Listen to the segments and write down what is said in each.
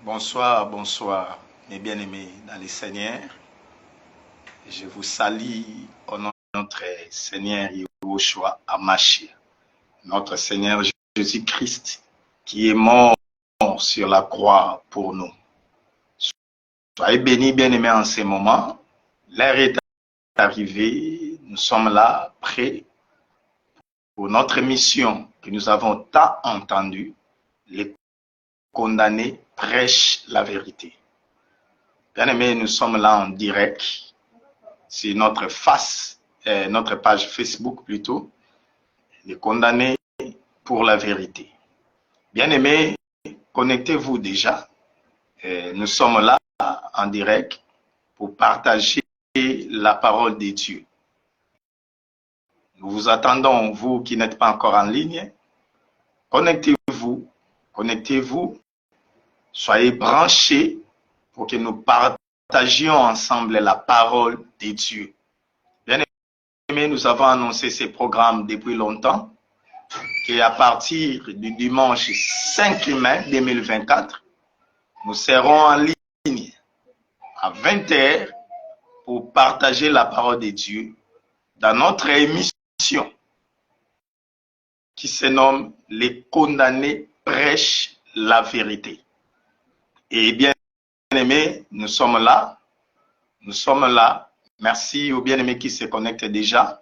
Bonsoir, bonsoir, mes bien-aimés dans le Seigneur. Je vous salue au nom de notre Seigneur Yahushua Hamashiach, notre Seigneur Jésus-Christ, qui est mort sur la croix pour nous. Soyez bénis, bien-aimés, en ce moment. L'heure est arrivée. Nous sommes là, prêts pour notre mission que nous avons tant entendue. Les condamnés prêchent la vérité. Bien-aimés, nous sommes là en direct sur notre notre page Facebook plutôt, les condamnés pour la vérité. Bien-aimés, connectez-vous déjà. Nous sommes là en direct pour partager la parole de Dieu. Nous vous attendons, vous qui n'êtes pas encore en ligne. Connectez-vous, soyez branchés pour que nous partagions ensemble la parole de Dieu. Bien-aimés, nous avons annoncé ces programmes depuis longtemps, qu'à partir du dimanche 5 mai 2024, nous serons en ligne à 20h pour partager la parole de Dieu dans notre émission qui se nomme « Les condamnés prêchent la vérité ». Et bien aimés, nous sommes là. Merci aux bien-aimés qui se connectent déjà.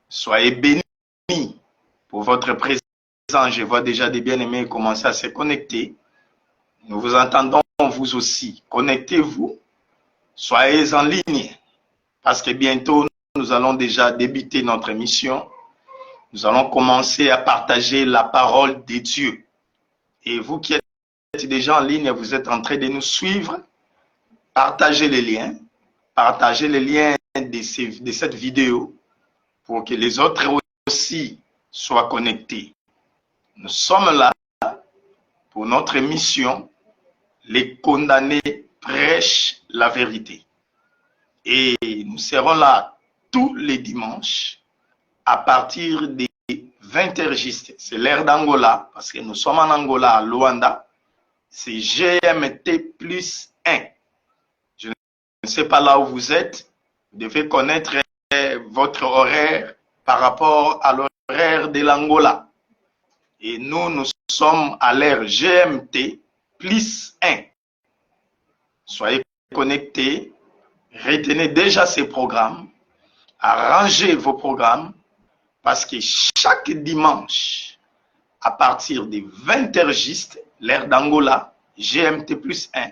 Soyez bénis pour votre présence. Je vois déjà des bien-aimés commencer à se connecter. Nous vous entendons, vous aussi. Connectez-vous. Soyez en ligne. Parce que bientôt, nous allons déjà débuter notre mission. Nous allons commencer à partager la parole de Dieu. Et vous qui êtes déjà en ligne, vous êtes en train de nous suivre. Partagez les liens. Partagez les liens de cette vidéo pour que les autres aussi soient connectés. Nous sommes là pour notre mission. Les condamnés prêchent la vérité. Et nous serons là tous les dimanches à partir des 20h juste. C'est l'heure d'Angola, parce que nous sommes en Angola, à Luanda. C'est GMT plus 1. Je ne sais pas là où vous êtes. Vous devez connaître votre horaire par rapport à l'horaire de l'Angola. Et nous sommes à l'heure GMT plus 1. Soyez connectés. Retenez déjà ces programmes. Arrangez vos programmes. Parce que chaque dimanche, à partir des 20h juste, l'heure d'Angola, GMT plus 1,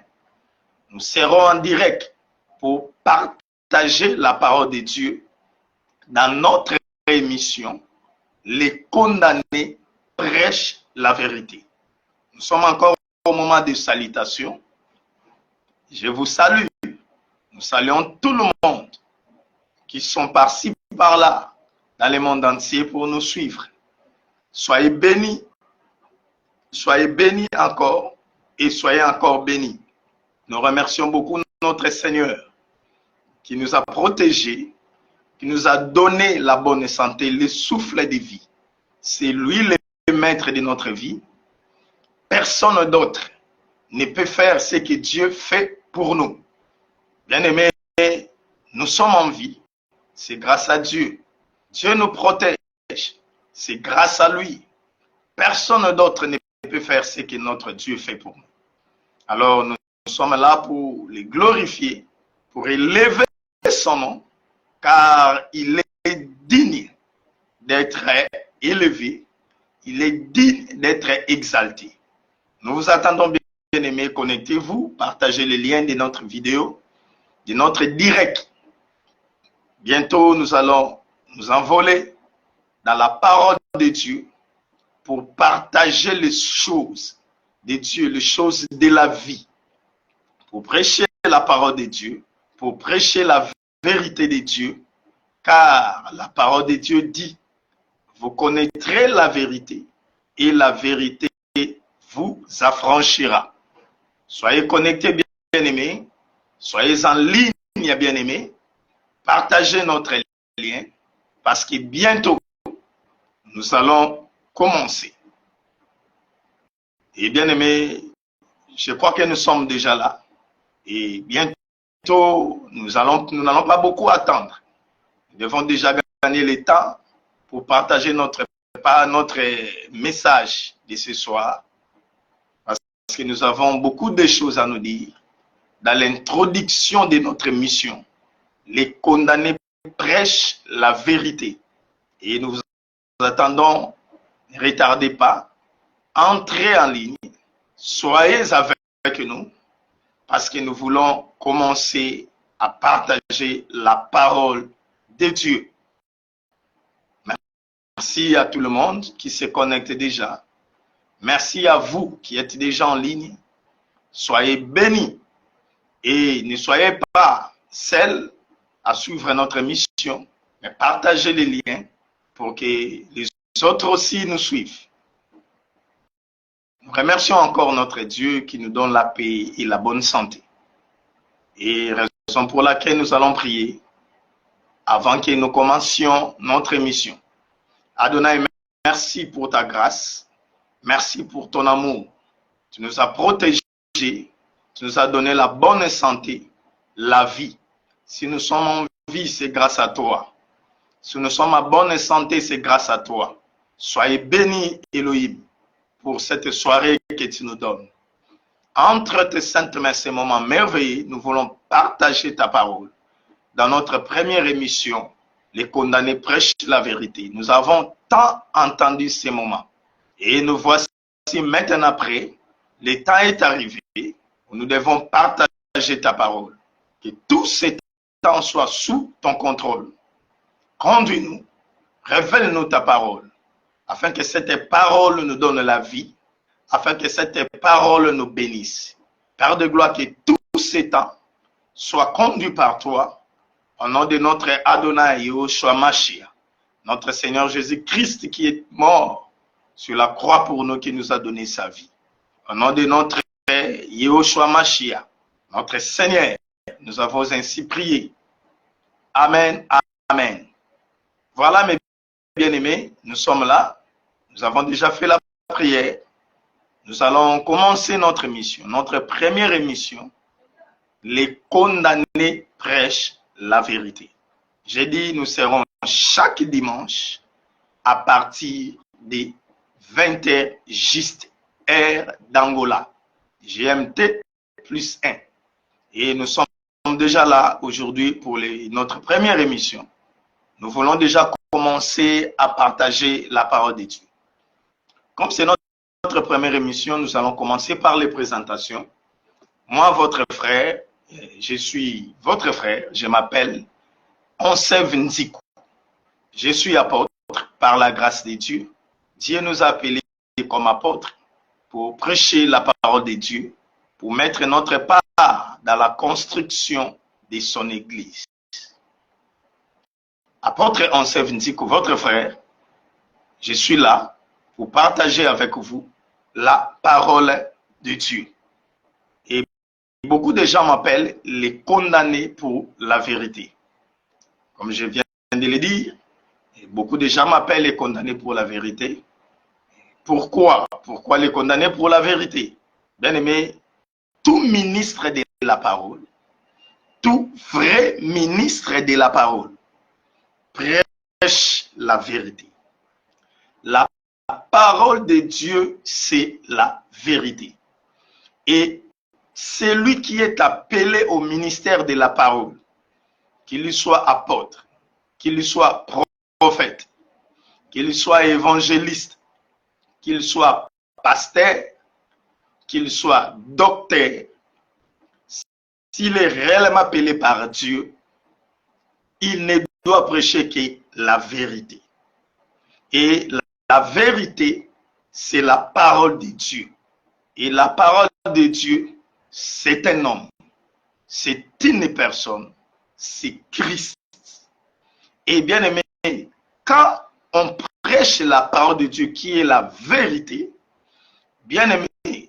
nous serons en direct pour partager la parole de Dieu dans notre émission. Les condamnés prêchent la vérité. Nous sommes encore au moment de salutation. Je vous salue. Nous saluons tout le monde qui sont par-ci, par-là, dans le monde entier pour nous suivre. Soyez bénis encore et soyez encore bénis. Nous remercions beaucoup notre Seigneur qui nous a protégés, qui nous a donné la bonne santé, le souffle de vie. C'est lui le maître de notre vie. Personne d'autre ne peut faire ce que Dieu fait pour nous. Bien-aimés, nous sommes en vie. C'est grâce à Dieu. Dieu nous protège. C'est grâce à lui. Personne d'autre ne peut faire ce que notre Dieu fait pour nous. Alors nous sommes là pour le glorifier, pour élever son nom, car il est digne d'être élevé, il est digne d'être exalté. Nous vous attendons, bien-aimés, connectez-vous, partagez les liens de notre vidéo, de notre direct. Bientôt, nous allons nous envoler dans la parole de Dieu pour partager les choses de Dieu, les choses de la vie, pour prêcher la parole de Dieu, pour prêcher la vérité de Dieu, car la parole de Dieu dit, vous connaîtrez la vérité et la vérité vous affranchira. Soyez connectés, bien-aimés, soyez en ligne, bien-aimés, partagez notre lien, parce que bientôt, nous allons commencer. Et bien aimé, je crois que nous sommes déjà là. Et bientôt, nous n'allons pas beaucoup attendre. Nous devons déjà gagner le temps pour partager notre message de ce soir. Parce que nous avons beaucoup de choses à nous dire. Dans l'introduction de notre mission, les condamnés prêchent la vérité. Et nous vous attendons, ne retardez pas, entrez en ligne, soyez avec nous, parce que nous voulons commencer à partager la parole de Dieu. Merci à tout le monde qui se connecte déjà. Merci à vous qui êtes déjà en ligne. Soyez bénis et ne soyez pas seuls à suivre notre mission, mais partagez les liens pour que les autres aussi nous suivent. Nous remercions encore notre Dieu qui nous donne la paix et la bonne santé. Et raison pour laquelle nous allons prier avant que nous commencions notre émission. Adonai, merci pour ta grâce. Merci pour ton amour. Tu nous as protégés. Tu nous as donné la bonne santé, la vie. Si nous sommes en vie, c'est grâce à toi. Si nous sommes en bonne santé, c'est grâce à toi. Soyez bénis, Elohim, pour cette soirée que tu nous donnes. Entre tes saintes mains, ces moments merveilleux, nous voulons partager ta parole. Dans notre première émission, les condamnés prêchent la vérité. Nous avons tant entendu ces moments. Et nous voici maintenant prêts. Le temps est arrivé où nous devons partager ta parole. Que tout ce temps soit sous ton contrôle. Conduis-nous, révèle-nous ta parole, afin que cette parole nous donne la vie, afin que cette parole nous bénisse. Père de gloire, que tout ce temps soit conduit par toi, au nom de notre Adonai Yahushua Mashiach, notre Seigneur Jésus-Christ qui est mort sur la croix pour nous, qui nous a donné sa vie. Au nom de notre Yahushua Mashiach, notre Seigneur, nous avons ainsi prié. Amen, amen. Voilà mes bien-aimés, nous sommes là. Nous avons déjà fait la prière. Nous allons commencer notre émission, notre première émission. Les condamnés prêchent la vérité. J'ai dit, nous serons chaque dimanche à partir des 20h juste, heure d'Angola. GMT plus 1. Et nous sommes déjà là aujourd'hui pour notre première émission. Nous voulons déjà commencer à partager la parole de Dieu. Comme c'est notre première émission, nous allons commencer par les présentations. Moi, votre frère, je suis votre frère, je m'appelle Onsev Nziku. Je suis apôtre par la grâce de Dieu. Dieu nous a appelés comme apôtres pour prêcher la parole de Dieu, pour mettre notre part dans la construction de son Église. Apôtre Onsev Nziku, votre frère, je suis là pour partager avec vous la parole de Dieu. Et beaucoup de gens m'appellent les condamnés pour la vérité. Comme je viens de le dire, beaucoup de gens m'appellent les condamnés pour la vérité. Pourquoi? Pourquoi les condamnés pour la vérité? Bien aimé, tout ministre de la parole, tout vrai ministre de la parole, prêche la vérité. La parole de Dieu, c'est la vérité. Et celui qui est appelé au ministère de la parole, qu'il soit apôtre, qu'il soit prophète, qu'il soit évangéliste, qu'il soit pasteur, qu'il soit docteur, s'il est réellement appelé par Dieu, il ne doit prêcher que la vérité. Et la vérité, c'est la parole de Dieu. Et la parole de Dieu, c'est un homme, c'est une personne, c'est Christ. Et bien aimé, quand on prêche la parole de Dieu qui est la vérité, bien aimé,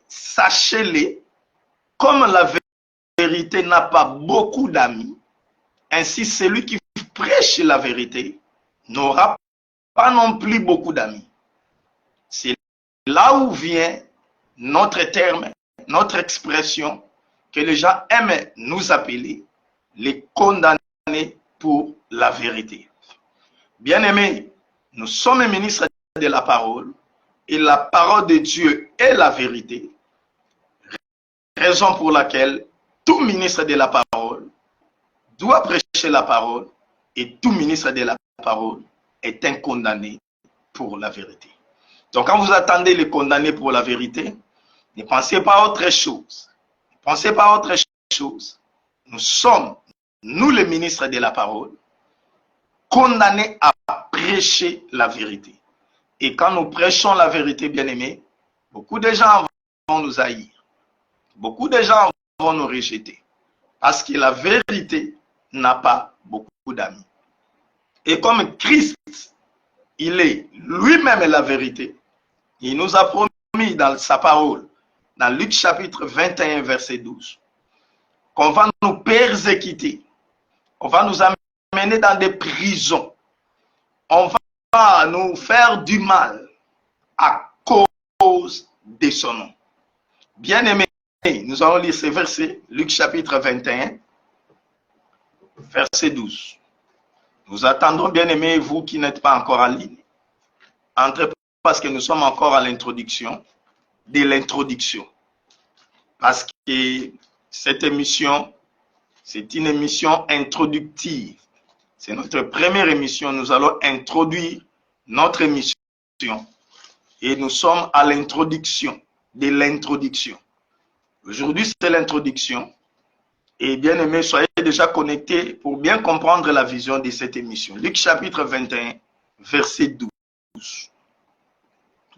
sachez-le, comme la vérité n'a pas beaucoup d'amis, ainsi celui qui prêche la vérité n'aura pas non plus beaucoup d'amis. C'est là où vient notre terme, notre expression que les gens aiment nous appeler les condamnés pour la vérité. Bien-aimés, nous sommes ministres de la parole et la parole de Dieu est la vérité. Raison pour laquelle tout ministre de la parole doit prêcher la parole et tout ministre de la parole est un condamné pour la vérité. Donc quand vous attendez les condamnés pour la vérité, ne pensez pas à autre chose. Ne pensez pas à autre chose. Nous sommes, nous les ministres de la parole, condamnés à prêcher la vérité. Et quand nous prêchons la vérité, bien-aimés, beaucoup de gens vont nous haïr. Beaucoup de gens vont nous rejeter. Parce que la vérité n'a pas beaucoup d'amis. Et comme Christ, il est lui-même la vérité, il nous a promis dans sa parole, dans Luc chapitre 21, verset 12, qu'on va nous persécuter, on va nous amener dans des prisons, on va nous faire du mal à cause de son nom. Bien-aimés, nous allons lire ces versets, Luc chapitre 21, verset 12. Nous attendons, bien-aimés, vous qui n'êtes pas encore en ligne, entrez parce que nous sommes encore à l'introduction de l'introduction. Parce que cette émission, c'est une émission introductive. C'est notre première émission. Nous allons introduire notre émission. Et nous sommes à l'introduction de l'introduction. Aujourd'hui, c'est l'introduction. Et bien aimés, soyez déjà connectés pour bien comprendre la vision de cette émission. Luc chapitre 21, verset 12.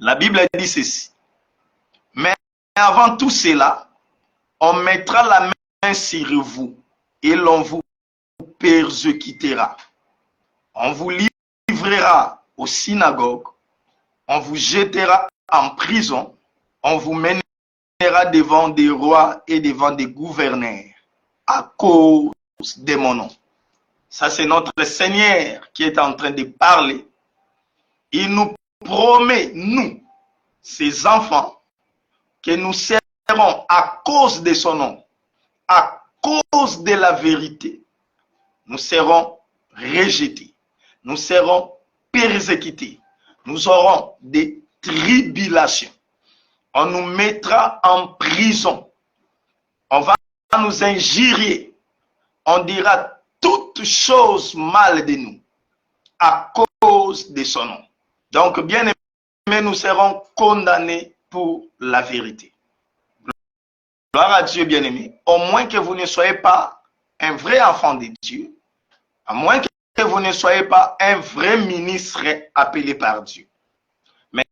La Bible dit ceci. Mais avant tout cela, on mettra la main sur vous et l'on vous persécutera. On vous livrera aux synagogues, on vous jettera en prison, on vous mènera devant des rois et devant des gouverneurs à cause de mon nom. Ça, c'est notre Seigneur qui est en train de parler. Il nous promet, nous, ses enfants, que nous serons à cause de son nom, à cause de la vérité, nous serons rejetés, nous serons persécutés, nous aurons des tribulations. On nous mettra en prison, on va nous injurier, on dira toutes choses mal de nous à cause de son nom. Donc, bien aimés, nous serons condamnés pour la vérité. Gloire à Dieu, bien aimé. Au moins que vous ne soyez pas un vrai enfant de Dieu, à moins que vous ne soyez pas un vrai ministre appelé par Dieu. Mais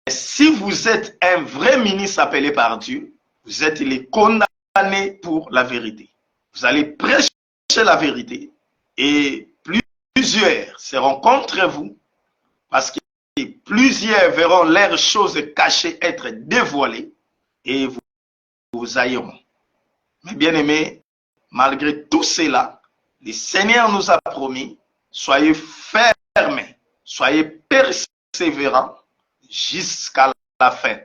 si vous êtes un vrai ministre appelé par Dieu, vous êtes les condamnés pour la vérité. Vous allez prêcher la vérité et plusieurs seront contre vous parce que plusieurs verront leurs choses cachées être dévoilées et vous haïront. Mais bien aimés, malgré tout cela, le Seigneur nous a promis, soyez fermes, soyez persévérants jusqu'à la fin.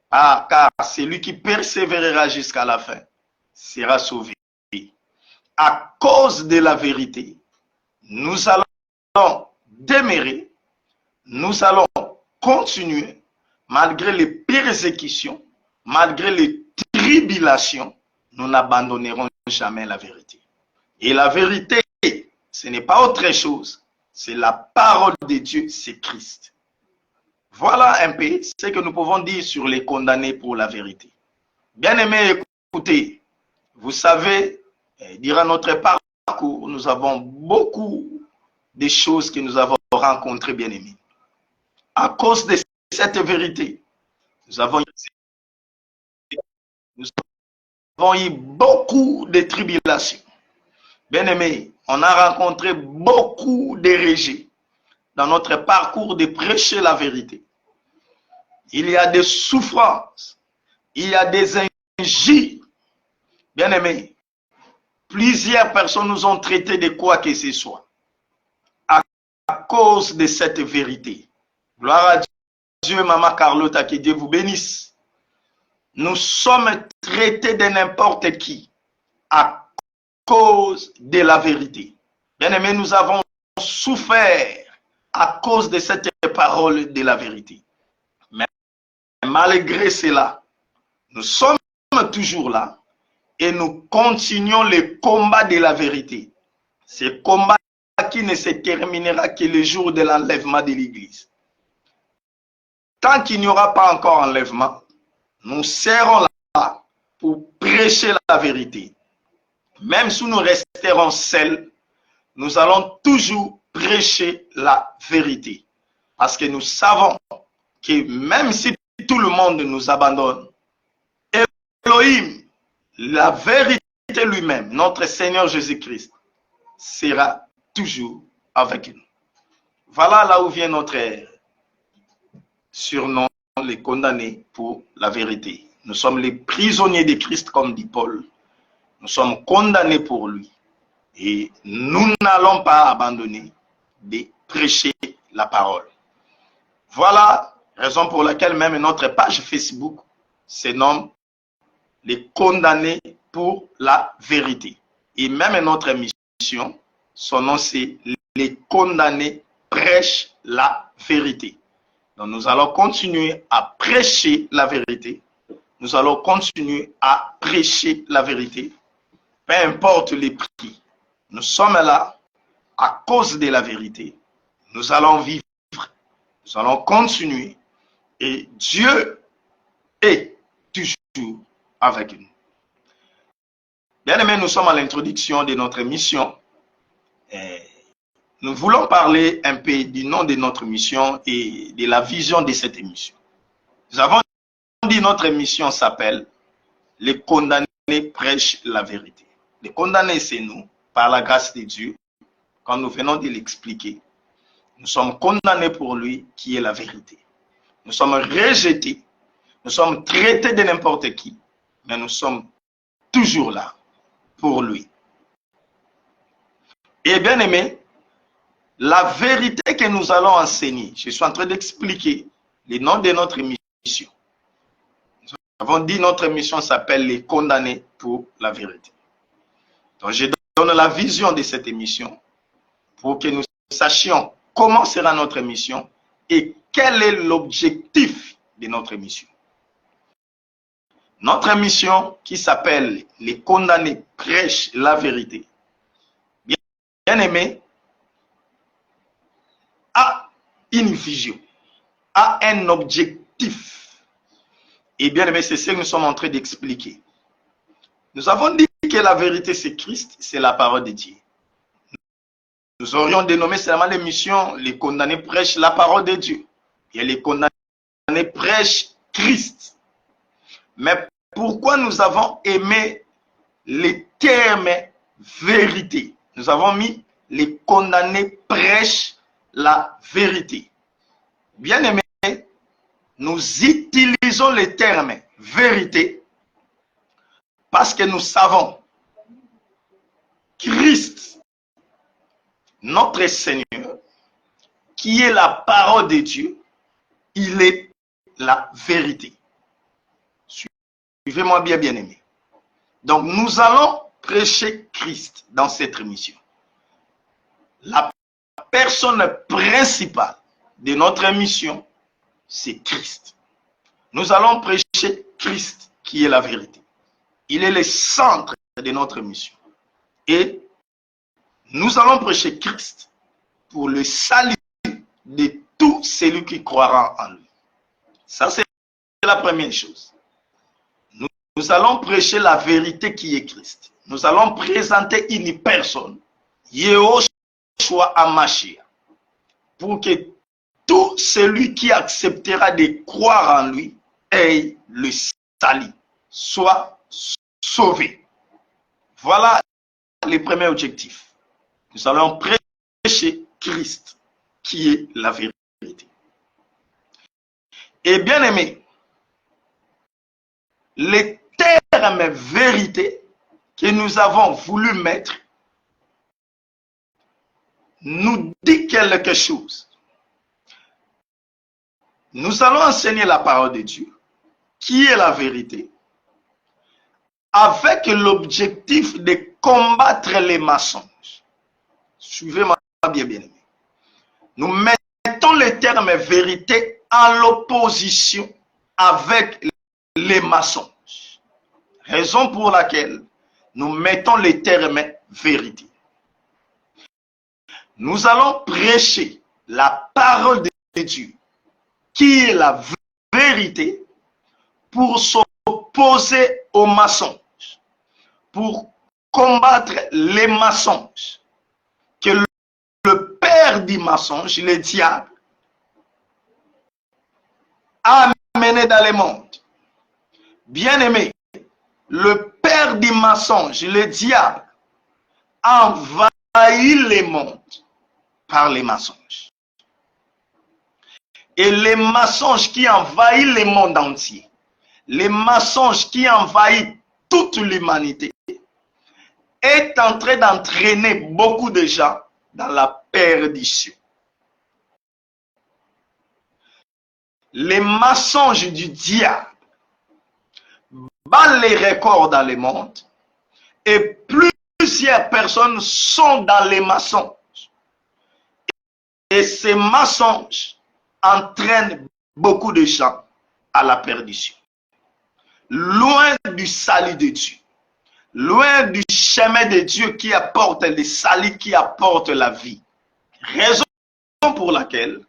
Ah, car celui qui persévérera jusqu'à la fin sera sauvé. À cause de la vérité, nous allons demeurer, nous allons continuer, malgré les persécutions, malgré les tribulations, nous n'abandonnerons jamais la vérité. Et la vérité, ce n'est pas autre chose, c'est la parole de Dieu, c'est Christ. Voilà un peu ce que nous pouvons dire sur les condamnés pour la vérité. Bien-aimés, écoutez, vous savez, durant notre parcours, nous avons beaucoup de choses que nous avons rencontrées, bien-aimés. À cause de cette vérité, nous avons eu beaucoup de tribulations. Bien-aimés, on a rencontré beaucoup de rejets dans notre parcours de prêcher la vérité. Il y a des souffrances, il y a des injures. Bien-aimés, plusieurs personnes nous ont traités de quoi que ce soit à cause de cette vérité. Gloire à Dieu, Maman Carlotta, que Dieu vous bénisse. nous sommes traités de n'importe qui à cause de la vérité. Bien-aimés, nous avons souffert à cause de cette parole de la vérité. Mais malgré cela, nous sommes toujours là et nous continuons le combat de la vérité. Ce combat qui ne se terminera que le jour de l'enlèvement de l'Église. Tant qu'il n'y aura pas encore enlèvement, nous serons là pour prêcher la vérité. Même si nous resterons seuls, nous allons toujours prêcher la vérité. Parce que nous savons que même si tout le monde nous abandonne, Elohim, la vérité lui-même, notre Seigneur Jésus-Christ, sera toujours avec nous. Voilà là où vient notre surnom, les condamnés pour la vérité. Nous sommes les prisonniers de Christ, comme dit Paul. Nous sommes condamnés pour lui. Et nous n'allons pas abandonner de prêcher la parole. Voilà raison pour laquelle même notre page Facebook se nomme les condamnés pour la vérité. Et même notre émission, son nom c'est les condamnés prêchent la vérité. Donc nous allons continuer à prêcher la vérité. Nous allons continuer à prêcher la vérité. Peu importe les prix. Nous sommes là à cause de la vérité. Nous allons vivre. Nous allons continuer. Et Dieu est toujours avec nous. Bien aimés, nous sommes à l'introduction de notre mission. Nous voulons parler un peu du nom de notre mission et de la vision de cette émission. Nous avons dit notre émission s'appelle « Les condamnés prêchent la vérité ». Les condamnés, c'est nous, par la grâce de Dieu, quand nous venons de l'expliquer. Nous sommes condamnés pour lui qui est la vérité. Nous sommes rejetés, nous sommes traités de n'importe qui, mais nous sommes toujours là pour lui. Et bien aimé, la vérité que nous allons enseigner, je suis en train d'expliquer le nom de notre émission. Nous avons dit notre émission s'appelle les condamnés pour la vérité. Donc je donne la vision de cette émission pour que nous sachions comment sera notre émission et quel est l'objectif de notre émission. Notre émission qui s'appelle les condamnés prêchent la vérité, bien aimé, a une vision, a un objectif. Et bien aimé, c'est ce que nous sommes en train d'expliquer. Nous avons dit que la vérité c'est Christ, c'est la parole de Dieu. Nous aurions dénommé seulement l'émission les condamnés prêchent la parole de Dieu. Et les condamnés prêchent Christ. Mais pourquoi nous avons aimé les termes vérité? Nous avons mis les condamnés prêchent la vérité. Bien aimé, nous utilisons les termes vérité parce que nous savons Christ, notre Seigneur, qui est la parole de Dieu, il est la vérité. Suivez-moi bien, bien aimé. Donc, nous allons prêcher Christ dans cette émission. La personne principale de notre émission, c'est Christ. Nous allons prêcher Christ, qui est la vérité. Il est le centre de notre émission. Et nous allons prêcher Christ pour le salut de tout celui qui croira en lui. Ça, c'est la première chose. Nous allons prêcher la vérité qui est Christ. Nous allons présenter une personne, Yehoshua HaMashiach, pour que tout celui qui acceptera de croire en lui ait le salut, soit sauvé. Voilà les premiers objectifs. Nous allons prêcher Christ, qui est la vérité. Et bien aimé, les termes vérité que nous avons voulu mettre nous dit quelque chose. Nous allons enseigner la parole de Dieu, qui est la vérité, avec l'objectif de combattre les mensonges. Suivez-moi bien, bien aimé. Nous mettons le terme vérité en l'opposition avec les mensonges. Raison pour laquelle nous mettons le terme vérité. Nous allons prêcher la parole de Dieu, qui est la vérité, pour s'opposer aux mensonges, pour combattre les mensonges que le père du mensonge, le diable, a amené dans le monde. Bien-aimé, le père du mensonge, le diable, a envahi le monde par les mensonges. Et les mensonges qui envahissent le monde entier, les mensonges qui envahissent toute l'humanité, est en train d'entraîner beaucoup de gens dans la perdition. Les mensonges du diable battent les records dans le monde et plusieurs personnes sont dans les mensonges. Et ces mensonges entraînent beaucoup de gens à la perdition. Loin du salut de Dieu. Loin du chemin de Dieu qui apporte le salut, qui apporte la vie. Raison pour laquelle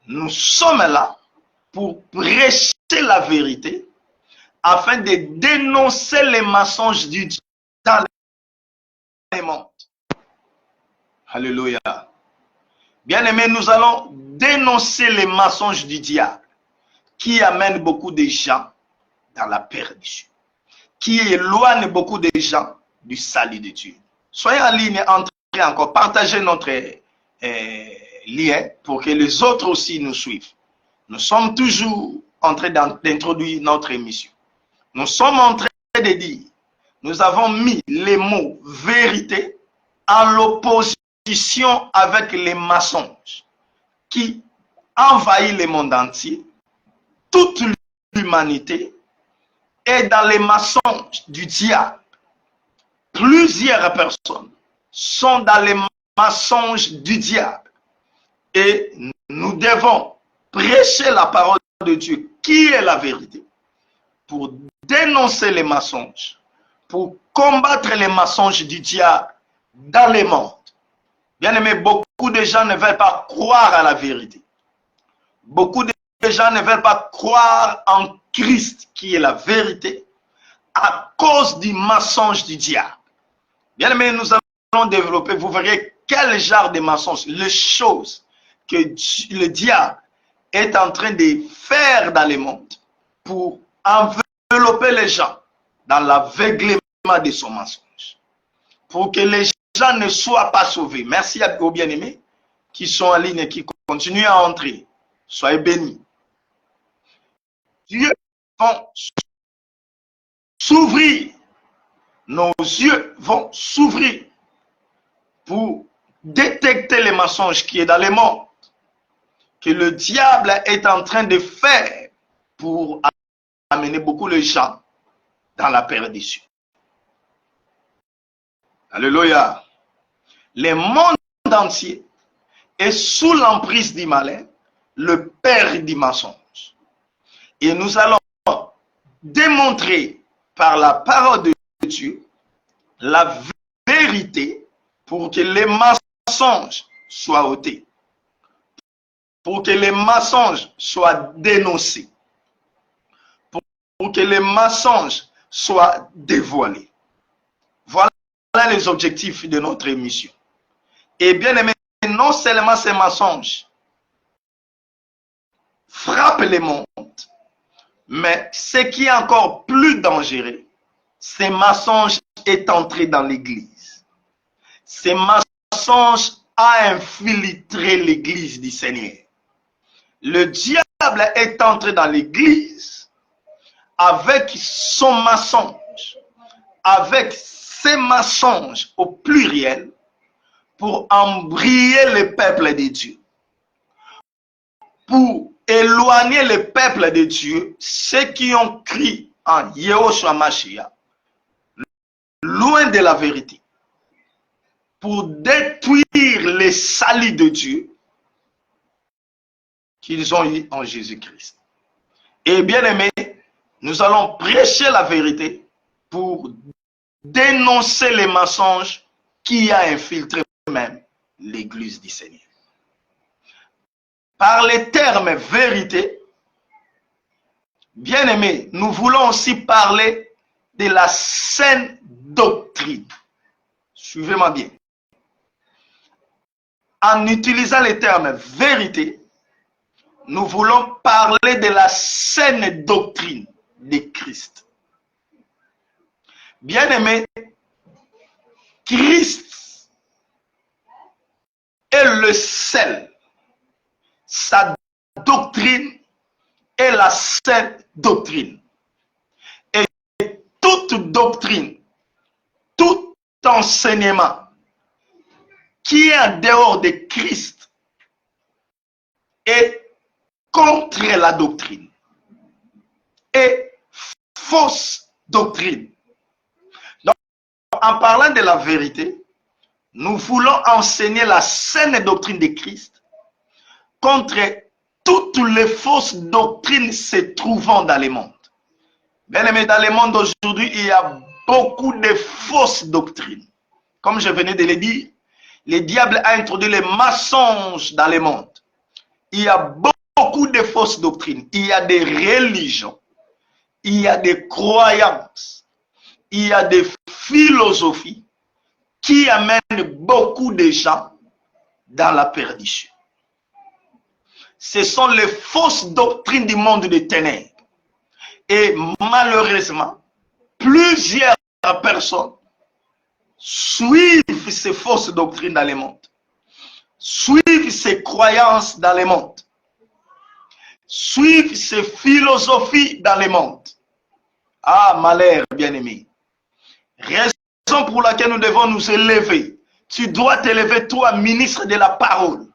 nous sommes là pour prêcher la vérité afin de dénoncer les mensonges du diable dans le monde. Alléluia. Bien-aimés, nous allons dénoncer les mensonges du diable qui amènent beaucoup de gens dans la perdition, qui éloigne beaucoup de gens du salut de Dieu. Soyez en ligne, entrez encore, partagez notre lien pour que les autres aussi nous suivent. Nous sommes toujours en train d'introduire notre émission. Nous sommes en train de dire, nous avons mis les mots vérité en l'opposition avec les mensonges qui envahissent le monde entier, toute l'humanité. Et dans les mensonges du diable, plusieurs personnes sont dans les mensonges du diable. Et nous devons prêcher la parole de Dieu, qui est la vérité, pour dénoncer les mensonges, pour combattre les mensonges du diable dans le monde. Bien aimé, beaucoup de gens ne veulent pas croire à la vérité. Beaucoup de gens ne veulent pas croire en Christ qui est la vérité à cause du mensonge du diable. Bien aimé, nous allons développer, vous verrez quel genre de mensonge, les choses que le diable est en train de faire dans le monde pour envelopper les gens dans l'aveuglement de son mensonge. Pour que les gens ne soient pas sauvés. Merci à vos bien-aimés qui sont en ligne et qui continuent à entrer. Soyez bénis. Dieu vont s'ouvrir. Nos yeux vont s'ouvrir pour détecter les mensonges qui est dans le monde, que le diable est en train de faire pour amener beaucoup de gens dans la perdition. Alléluia. Le monde entier est sous l'emprise du malin, le père du mensonge. Et nous allons démontrer par la parole de Dieu la vérité pour que les mensonges soient ôtés, pour que les mensonges soient dénoncés, pour que les mensonges soient dévoilés. Voilà les objectifs de notre émission. Et bien aimé, non seulement ces mensonges frappent le monde, mais ce qui est encore plus dangereux, ces mensonges est entré dans l'église. Ces mensonges a infiltré l'église du Seigneur. Le diable est entré dans l'église avec son mensonge, avec ses mensonges au pluriel pour embryer le peuple de Dieu, pour éloigner le peuple de Dieu, ceux qui ont cru en Yehoshua Mashiach, loin de la vérité, pour détruire les salis de Dieu qu'ils ont eu en Jésus-Christ. Et bien aimé, nous allons prêcher la vérité pour dénoncer les mensonges qui a infiltré même l'Église du Seigneur. Par les termes vérité, bien aimé, nous voulons aussi parler de la saine doctrine. Suivez-moi bien. En utilisant les termes vérité, nous voulons parler de la saine doctrine de Christ. Bien aimé, Christ est le seul. Sa doctrine est la saine doctrine. Et toute doctrine, tout enseignement qui est en dehors de Christ est contre la doctrine et fausse doctrine. Donc, en parlant de la vérité, nous voulons enseigner la saine doctrine de Christ contre toutes les fausses doctrines se trouvant dans le monde. Bien aimé, dans le monde d'aujourd'hui, il y a beaucoup de fausses doctrines. Comme je venais de le dire, le diable a introduit les mensonges dans le monde. Il y a beaucoup de fausses doctrines. Il y a des religions. Il y a des croyances. Il y a des philosophies qui amènent beaucoup de gens dans la perdition. Ce sont les fausses doctrines du monde des ténèbres. Et malheureusement, plusieurs personnes suivent ces fausses doctrines dans le monde, suivent ces croyances dans le monde, suivent ces philosophies dans le monde. Ah, malheur, bien-aimé. Raison pour laquelle nous devons nous élever. Tu dois t'élever, toi, ministre de la parole.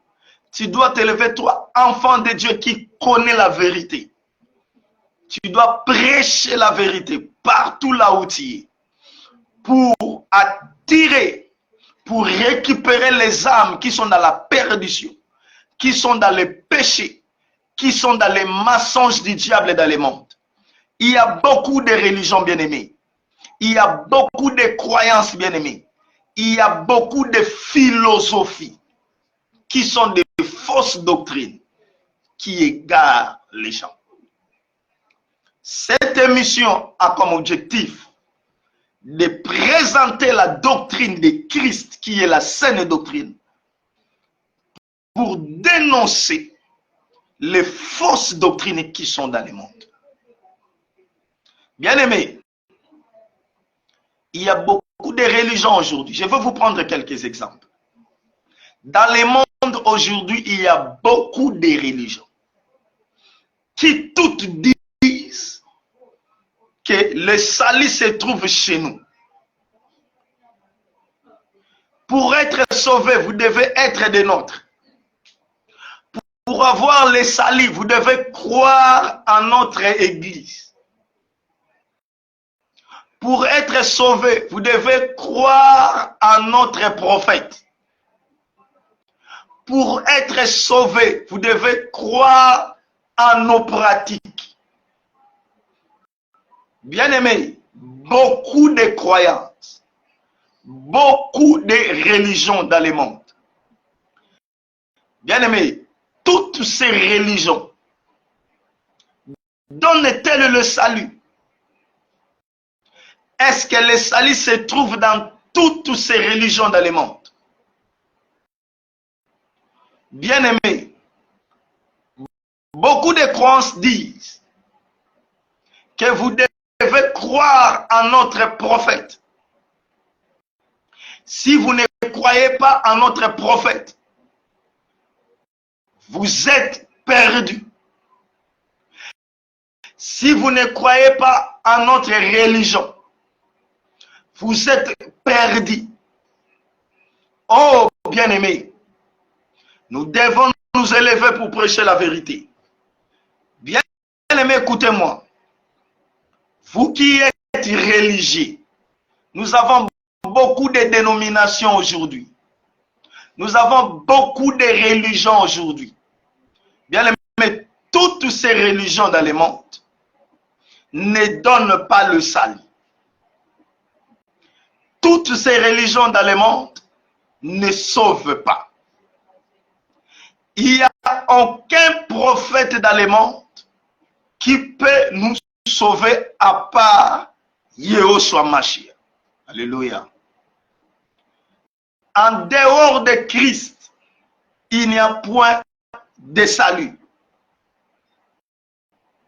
Tu dois t'élever, toi, enfant de Dieu qui connaît la vérité. Tu dois prêcher la vérité partout là où tu es. Pour attirer, pour récupérer les âmes qui sont dans la perdition, qui sont dans le péché, qui sont dans les mensonges du diable dans le monde. Il y a beaucoup de religions bien-aimées. Il y a beaucoup de croyances bien-aimées. Il y a beaucoup de philosophies qui sont des fausses doctrines qui égarent les gens. Cette émission a comme objectif de présenter la doctrine de Christ qui est la saine doctrine pour dénoncer les fausses doctrines qui sont dans le monde. Bien-aimés, il y a beaucoup de religions aujourd'hui. Je vais vous prendre quelques exemples. Dans le monde aujourd'hui, il y a beaucoup de religions qui toutes disent que le salut se trouve chez nous. Pour être sauvé, vous devez être des nôtres. Pour avoir le salut, vous devez croire en notre Église. Pour être sauvé, vous devez croire en notre prophète. Pour être sauvé, vous devez croire en nos pratiques. Bien-aimés, beaucoup de croyances, beaucoup de religions dans le monde. Bien-aimés, toutes ces religions donnent-elles le salut? Est-ce que le salut se trouve dans toutes ces religions dans le monde? Bien-aimés, beaucoup de croyances disent que vous devez croire en notre prophète. Si vous ne croyez pas en notre prophète, vous êtes perdus. Si vous ne croyez pas en notre religion, vous êtes perdus. Oh, bien-aimés, nous devons nous élever pour prêcher la vérité. Bien-aimés, écoutez-moi. Vous qui êtes religieux, nous avons beaucoup de dénominations aujourd'hui. Nous avons beaucoup de religions aujourd'hui. Bien-aimés, toutes ces religions dans le monde ne donnent pas le salut. Toutes ces religions dans le monde ne sauvent pas. Il n'y a aucun prophète dans le monde qui peut nous sauver à part Yehoshua Mashiach. Alléluia. En dehors de Christ, il n'y a point de salut.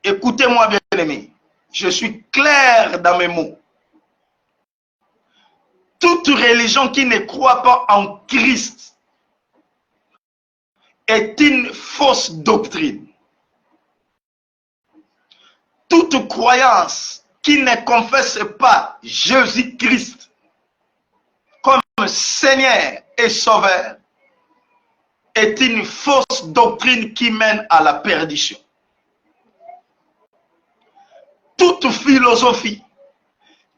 Écoutez-moi bien aimé, je suis clair dans mes mots. Toute religion qui ne croit pas en Christ est une fausse doctrine. Toute croyance qui ne confesse pas Jésus-Christ comme Seigneur et Sauveur est une fausse doctrine qui mène à la perdition. Toute philosophie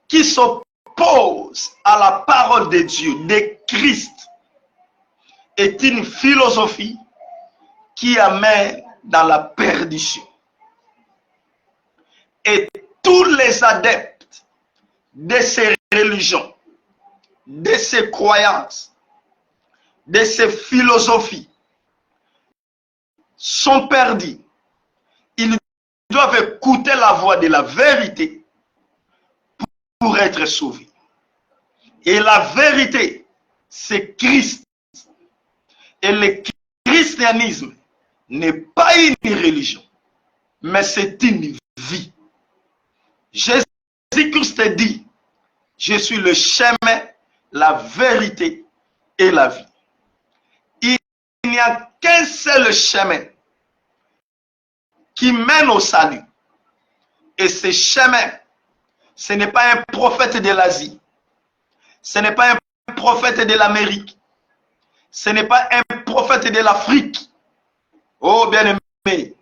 qui s'oppose à la parole de Dieu, de Christ, est une philosophie qui amène dans la perdition. Et tous les adeptes de ces religions, de ces croyances, de ces philosophies sont perdus. Ils doivent écouter la voix de la vérité pour être sauvés. Et la vérité, c'est Christ. Et le christianisme n'est pas une religion, mais c'est une vie. Jésus-Christ dit, je suis le chemin, la vérité et la vie. Il n'y a qu'un seul chemin qui mène au salut. Et ce chemin, ce n'est pas un prophète de l'Asie, ce n'est pas un prophète de l'Amérique, ce n'est pas un prophète de l'Afrique. Oh bien-aimé,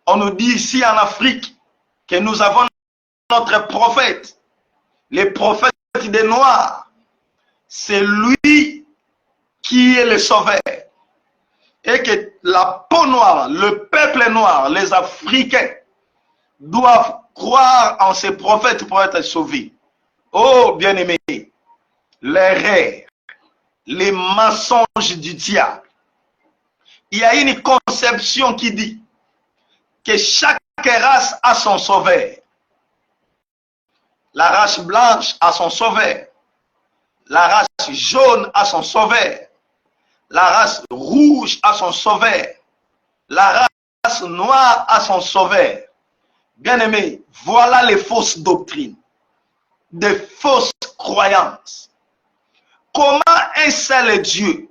on nous dit ici en Afrique que nous avons notre prophète, le prophète des Noirs. C'est lui qui est le sauveur. Et que la peau noire, le peuple noir, les Africains doivent croire en ces prophètes pour être sauvés. Oh bien-aimé, les rêves, les mensonges du diable. Il y a une conception qui dit que chaque race a son sauveur. La race blanche a son sauveur. La race jaune a son sauveur. La race rouge a son sauveur. La race noire a son sauveur. Bien-aimés, voilà les fausses doctrines, des fausses croyances. Comment un seul Dieu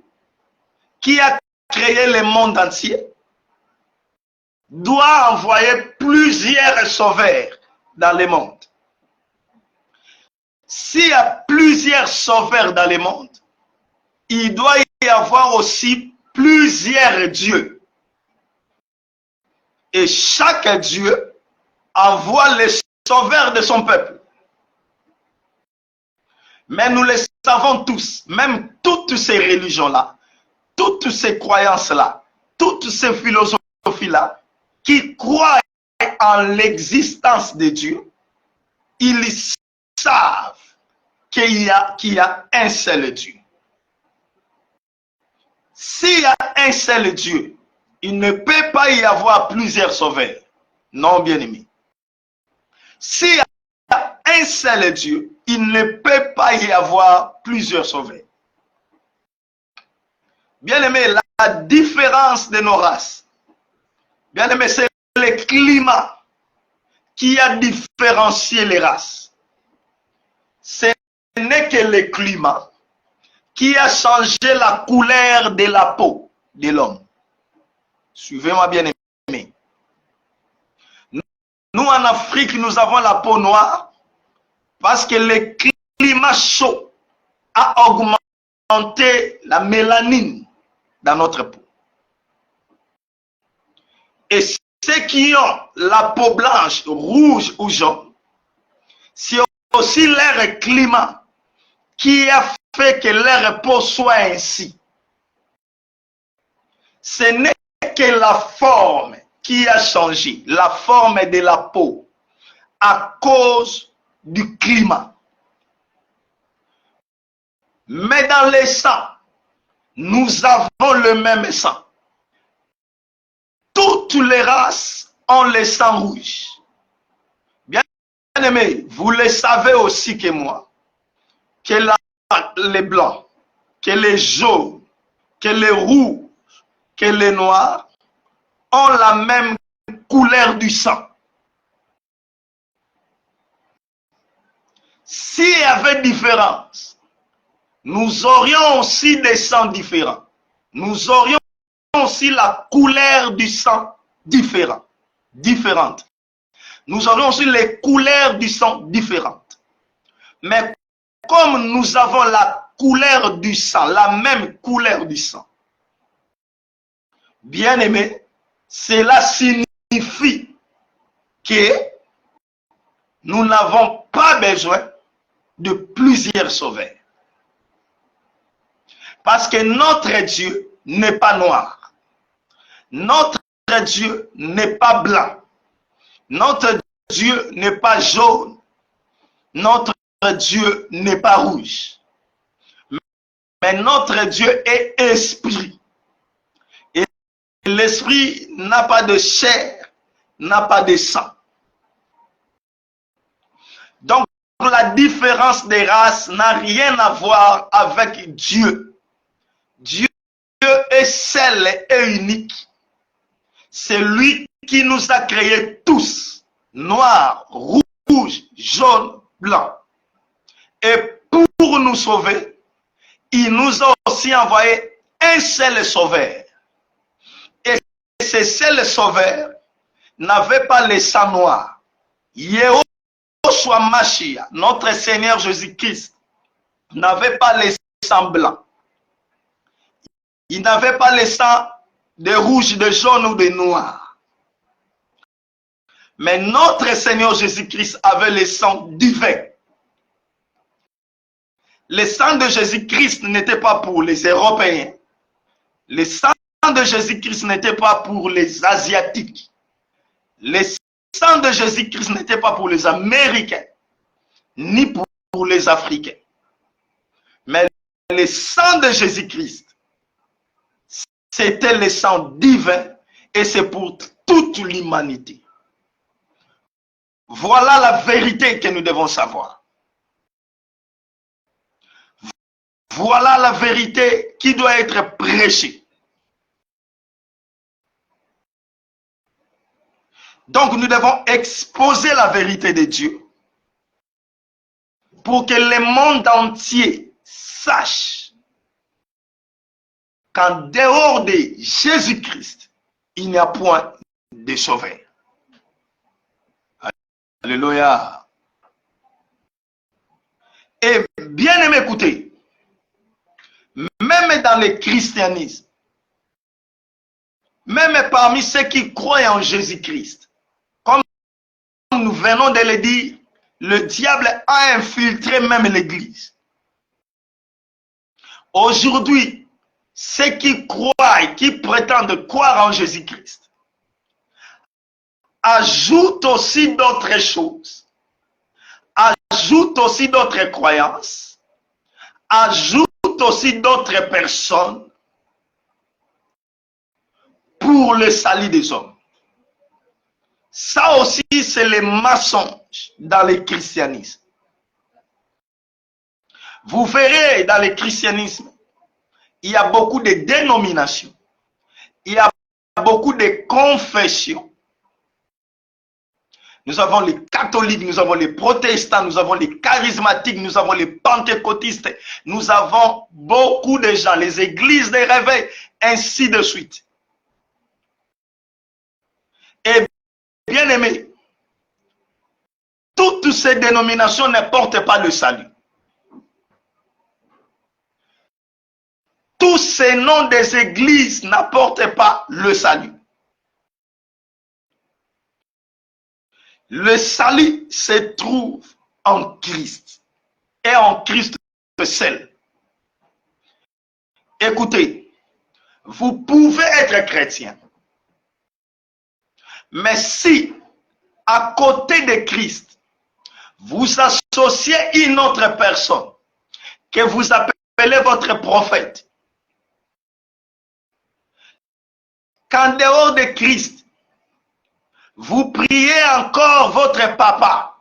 qui a créé le monde entier doit envoyer plusieurs sauveurs dans le monde? S'il y a plusieurs sauveurs dans le monde, il doit y avoir aussi plusieurs dieux. Et chaque Dieu envoie les sauveurs de son peuple. Mais nous le savons tous, même toutes ces religions-là, toutes ces croyances-là, toutes ces philosophies-là, qui croient en l'existence de Dieu, ils savent qu'il y a un seul Dieu. S'il y a un seul Dieu, il ne peut pas y avoir plusieurs sauveurs. Non, bien-aimé. S'il y a un seul Dieu, il ne peut pas y avoir plusieurs sauveurs. Bien-aimé, la différence de nos races, bien-aimé, c'est le climat qui a différencié les races. Ce n'est que le climat qui a changé la couleur de la peau de l'homme. Suivez-moi bien aimé. Nous en Afrique, nous avons la peau noire parce que le climat chaud a augmenté la mélanine dans notre peau. Et ceux qui ont la peau blanche, rouge ou jaune, c'est aussi leur climat qui a fait que leur peau soit ainsi. Ce n'est que la forme qui a changé, la forme de la peau, à cause du climat. Mais dans les sangs, nous avons le même sang. Toutes les races ont le sang rouge. Bien aimé, vous le savez aussi que moi, que les blancs, que les jaunes, que les rouges, que les noirs ont la même couleur du sang. S'il y avait différence, nous aurions aussi des sangs différents. Nous aurions aussi la couleur du sang différente. Nous aurions aussi les couleurs du sang différentes. Mais comme nous avons la couleur du sang, la même couleur du sang, bien aimé, cela signifie que nous n'avons pas besoin de plusieurs sauveurs. Parce que notre Dieu n'est pas noir. Notre Dieu n'est pas blanc. Notre Dieu n'est pas jaune. Notre Dieu n'est pas rouge. Mais notre Dieu est esprit. Et l'esprit n'a pas de chair, n'a pas de sang. Donc, la différence des races n'a rien à voir avec Dieu. Dieu est seul et unique. C'est lui qui nous a créés tous, noirs, rouges, jaunes, blancs. Et pour nous sauver, il nous a aussi envoyé un seul sauveur. Et ce seul sauveur n'avait pas le sang noir. Yahushua Mashiach, notre Seigneur Jésus-Christ, n'avait pas le sang blanc. Il n'avait pas le sang de rouge, de jaune ou de noir. Mais notre Seigneur Jésus-Christ avait le sang divin. Le sang de Jésus-Christ n'était pas pour les Européens. Le sang de Jésus-Christ n'était pas pour les Asiatiques. Le sang de Jésus-Christ n'était pas pour les Américains, ni pour les Africains. Mais le sang de Jésus-Christ, c'était le sang divin et c'est pour toute l'humanité. Voilà la vérité que nous devons savoir. Voilà la vérité qui doit être prêchée. Donc nous devons exposer la vérité de Dieu pour que le monde entier sache qu'en dehors de Jésus-Christ, il n'y a point de sauveur. Alléluia. Et bien aimé, écoutez, même dans le christianisme, même parmi ceux qui croient en Jésus-Christ, comme nous venons de le dire, le diable a infiltré même l'église. Aujourd'hui, ceux qui croient et qui prétendent croire en Jésus-Christ ajoutent aussi d'autres choses, ajoutent aussi d'autres croyances, ajoutent aussi d'autres personnes pour le salut des hommes. Ça aussi, c'est le mensonge dans le christianisme. Vous verrez dans le christianisme, il y a beaucoup de dénominations, il y a beaucoup de confessions. Nous avons les catholiques, nous avons les protestants, nous avons les charismatiques, nous avons les pentecôtistes, nous avons beaucoup de gens, les églises de réveil, ainsi de suite. Et bien aimé, toutes ces dénominations ne portent pas le salut. Tous ces noms des églises n'apportent pas le salut. Le salut se trouve en Christ et en Christ seul. Écoutez, vous pouvez être chrétien, mais si à côté de Christ, vous associez une autre personne que vous appelez votre prophète, qu'en dehors de Christ, vous priez encore votre papa,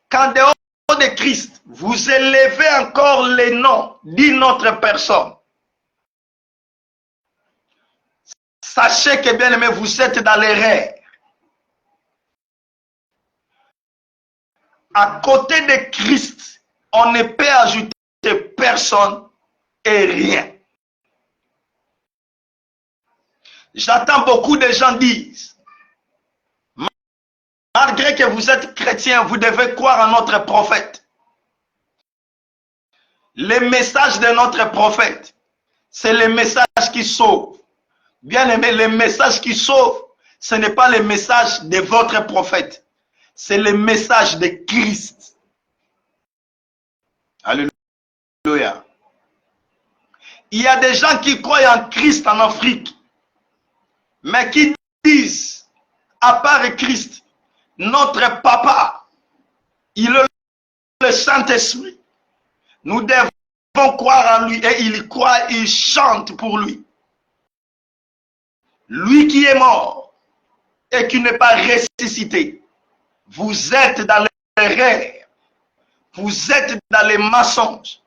qu'en dehors de Christ, vous élevez encore les noms d'une autre personne, sachez que bien aimé, vous êtes dans l'erreur. À côté de Christ, on ne peut ajouter personne et rien. J'entends beaucoup de gens dire, malgré que vous êtes chrétien, vous devez croire en notre prophète. Le message de notre prophète, c'est le message qui sauve. Bien aimé, le message qui sauve, ce n'est pas le message de votre prophète. C'est le message de Christ. Alléluia. Il y a des gens qui croient en Christ en Afrique, mais qui disent, à part Christ, notre papa, il est le Saint-Esprit. Nous devons croire en lui et il croit, il chante pour lui. Lui qui est mort et qui n'est pas ressuscité. Vous êtes dans l'erreur. Vous êtes dans les mensonges.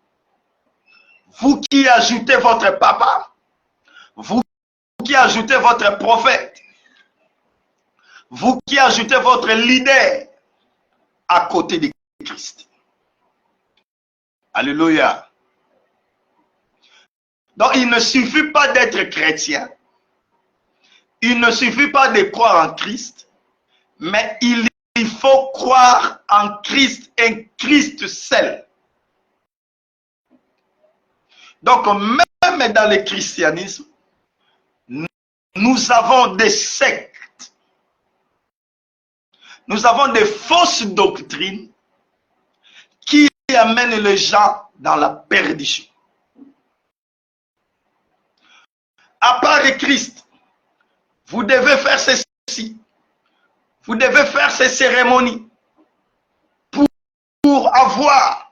Vous qui ajoutez votre papa, vous qui ajoutez votre prophète, vous qui ajoutez votre leader à côté de Christ. Alléluia. Donc il ne suffit pas d'être chrétien, il ne suffit pas de croire en Christ, mais il faut croire en Christ et Christ seul. Donc même dans le christianisme, nous avons des sectes, nous avons des fausses doctrines qui amènent les gens dans la perdition. À part Christ, vous devez faire ceci, vous devez faire ces cérémonies pour avoir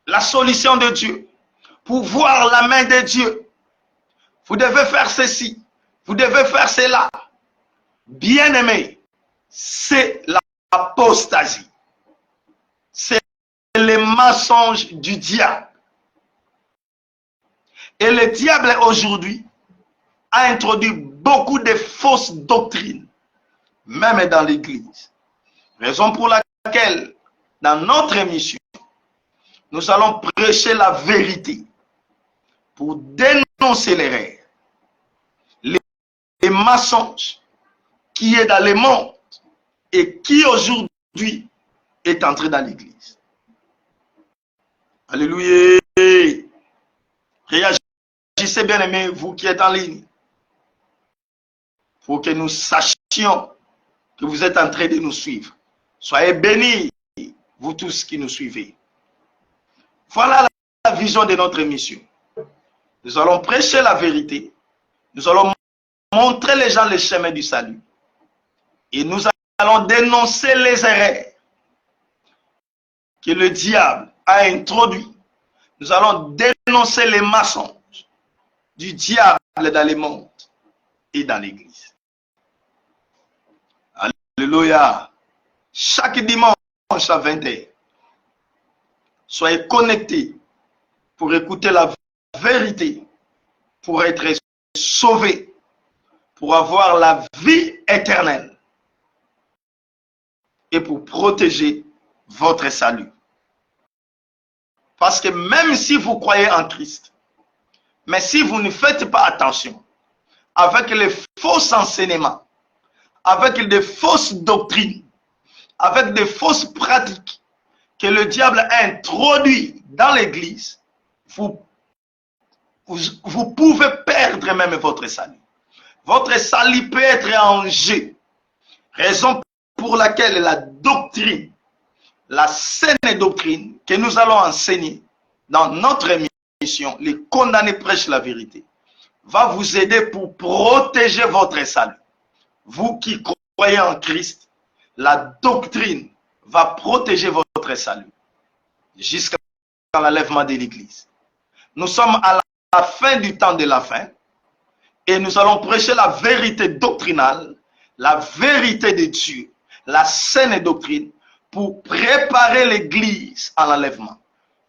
la solution de Dieu, pour voir la main de Dieu. Vous devez faire ceci, vous devez faire cela. Bien-aimé, c'est l'apostasie. C'est le mensonge du diable. Et le diable aujourd'hui a introduit beaucoup de fausses doctrines, même dans l'église. Raison pour laquelle, dans notre émission, nous allons prêcher la vérité pour dénoncer l'erreur, les mensonges qui est dans le monde et qui aujourd'hui est entré dans l'église. Alléluia. Réagissez bien aimé, vous qui êtes en ligne, pour que nous sachions que vous êtes en train de nous suivre. Soyez bénis, vous tous qui nous suivez. Voilà la vision de notre émission. Nous allons prêcher la vérité. Nous allons montrer les gens le chemin du salut. Et nous allons dénoncer les erreurs que le diable a introduits. Nous allons dénoncer les mensonges du diable dans le monde et dans l'église. Alléluia. Chaque dimanche à 20h, soyez connectés pour écouter la vérité, pour être sauvés, pour avoir la vie éternelle et pour protéger votre salut. Parce que même si vous croyez en Christ, mais si vous ne faites pas attention avec les faux enseignements, avec des fausses doctrines, avec des fausses pratiques que le diable a introduites dans l'église, vous pouvez perdre même votre salut. Votre salut peut être en jeu. Raison pour laquelle la doctrine, la saine doctrine que nous allons enseigner dans notre émission, les condamnés prêchent la vérité, va vous aider pour protéger votre salut. Vous qui croyez en Christ, la doctrine va protéger votre salut jusqu'à l'enlèvement de l'Église. Nous sommes à la fin du temps de la fin et nous allons prêcher la vérité doctrinale, la vérité de Dieu, la saine doctrine pour préparer l'Église à l'enlèvement,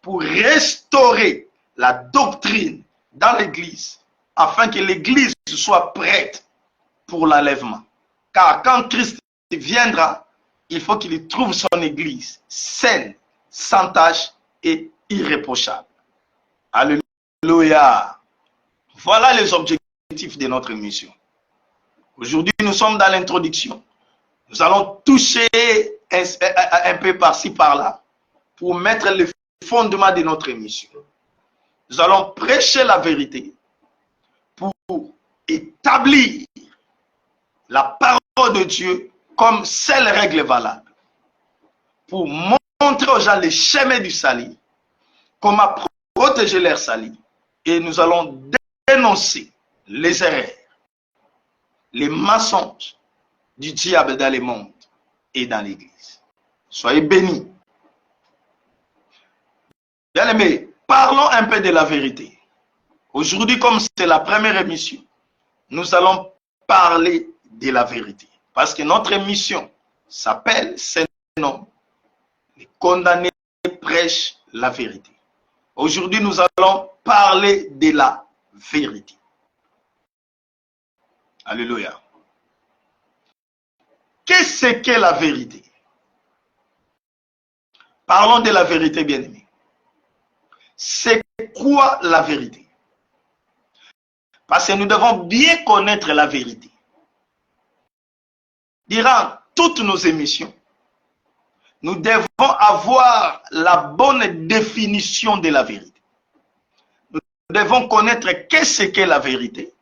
pour restaurer la doctrine dans l'Église afin que l'Église soit prête pour l'enlèvement. Car quand Christ viendra, il faut qu'il trouve son Église saine, sans tache et irréprochable. Alléluia. Voilà les objectifs de notre mission. Aujourd'hui, nous sommes dans l'introduction. Nous allons toucher un peu par-ci, par-là, pour mettre le fondement de notre mission. Nous allons prêcher la vérité pour établir la parole de Dieu comme seule règle valable, pour montrer aux gens les chemins du salut, comment protéger leur salut, et nous allons dénoncer les erreurs, les mensonges du diable dans le monde et dans l'Église. Soyez bénis. Bien-aimés, parlons un peu de la vérité. Aujourd'hui, comme c'est la première émission, nous allons parler de la vérité. Parce que notre émission s'appelle, c'est le nom, les condamnés prêchent la vérité. Aujourd'hui, nous allons parler de la vérité. Alléluia. Qu'est-ce qu'est la vérité? Parlons de la vérité, bien-aimés. C'est quoi la vérité? Parce que nous devons bien connaître la vérité. Durant toutes nos émissions, nous devons avoir la bonne définition de la vérité. Nous devons connaître qu'est-ce qu'est la vérité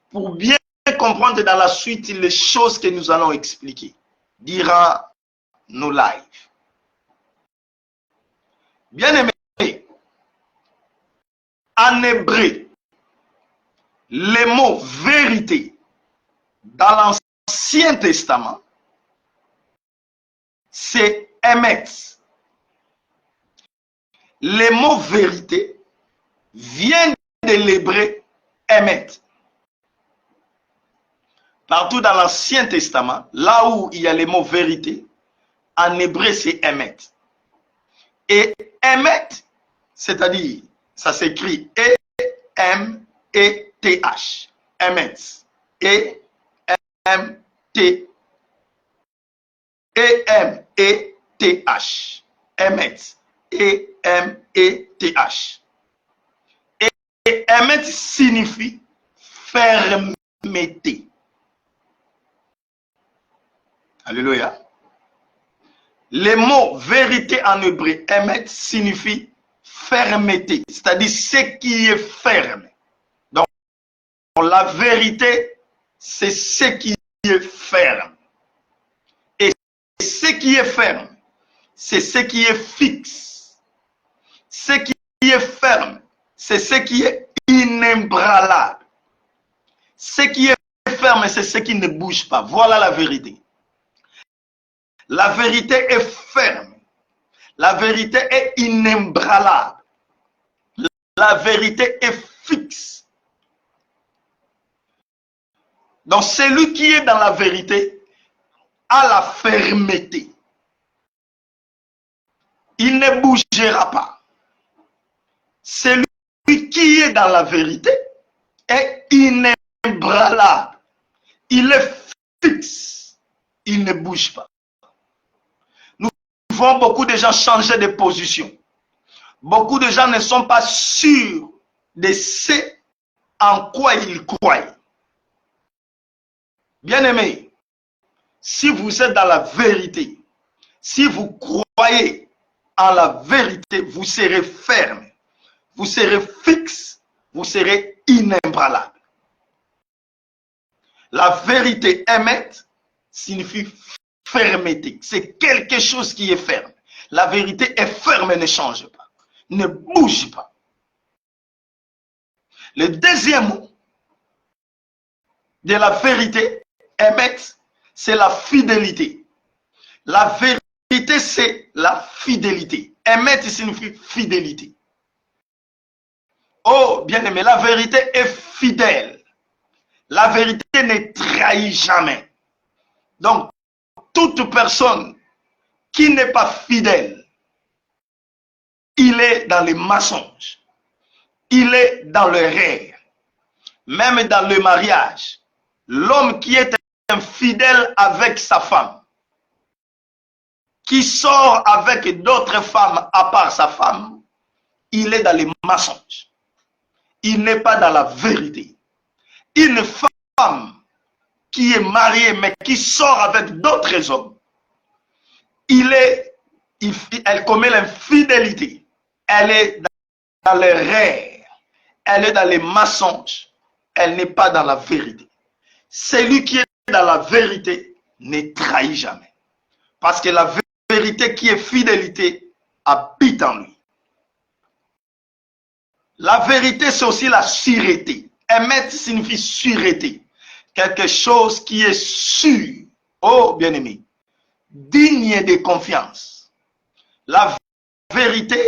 pour bien comprendre dans la suite les choses que nous allons expliquer durant nos lives. Bien-aimés, en hébreu, le mot vérité dans l'Ancien Testament, c'est Emet. Le mot vérité vient de l'hébreu Emet. Partout dans l'Ancien Testament, là où il y a le mot vérité, en hébreu c'est Emet. Et Emet, c'est-à-dire, ça s'écrit E-M-E-T-H. Emet. E-M-T. E-M-E-T-H. Emet. E-M-E-T-H. Et Emet signifie fermeté. Alléluia. Le mot vérité en hébreu, Emet, signifie fermeté, c'est-à-dire ce qui est ferme. Donc, la vérité, c'est ce qui est ferme. Et ce qui est ferme, c'est ce qui est fixe. Ce qui est ferme, c'est ce qui est inébranlable. Ce qui est ferme, c'est ce qui ne bouge pas. Voilà la vérité. La vérité est ferme. La vérité est inébranlable. La vérité est fixe. Donc celui qui est dans la vérité a la fermeté. Il ne bougera pas. Celui qui est dans la vérité est inébranlable. Il est fixe. Il ne bouge pas. Beaucoup de gens changer de position. Beaucoup de gens ne sont pas sûrs de ce en quoi ils croient. Bien-aimés, si vous êtes dans la vérité, si vous croyez en la vérité, vous serez ferme, vous serez fixe, vous serez inébranlable. La vérité émette signifie fermeté. C'est quelque chose qui est ferme. La vérité est ferme et ne change pas, ne bouge pas. Le deuxième mot de la vérité émette, c'est la fidélité. La vérité, c'est la fidélité. Émette signifie fidélité. Oh, bien-aimé, la vérité est fidèle. La vérité ne trahit jamais. Donc, toute personne qui n'est pas fidèle, il est dans les mensonges. Il est dans le rêve. Même dans le mariage, l'homme qui est infidèle avec sa femme, qui sort avec d'autres femmes à part sa femme, il est dans les mensonges. Il n'est pas dans la vérité. Une femme qui est mariée mais qui sort avec d'autres hommes, elle commet l'infidélité. Elle est dans les rêves. Elle est dans les mensonges. Elle n'est pas dans la vérité. Celui qui est dans la vérité ne trahit jamais. Parce que la vérité qui est fidélité habite en lui. La vérité, c'est aussi la sûreté. Émettre signifie sûreté. Quelque chose qui est sûr. Oh, bien-aimé. Digne de confiance. La vérité,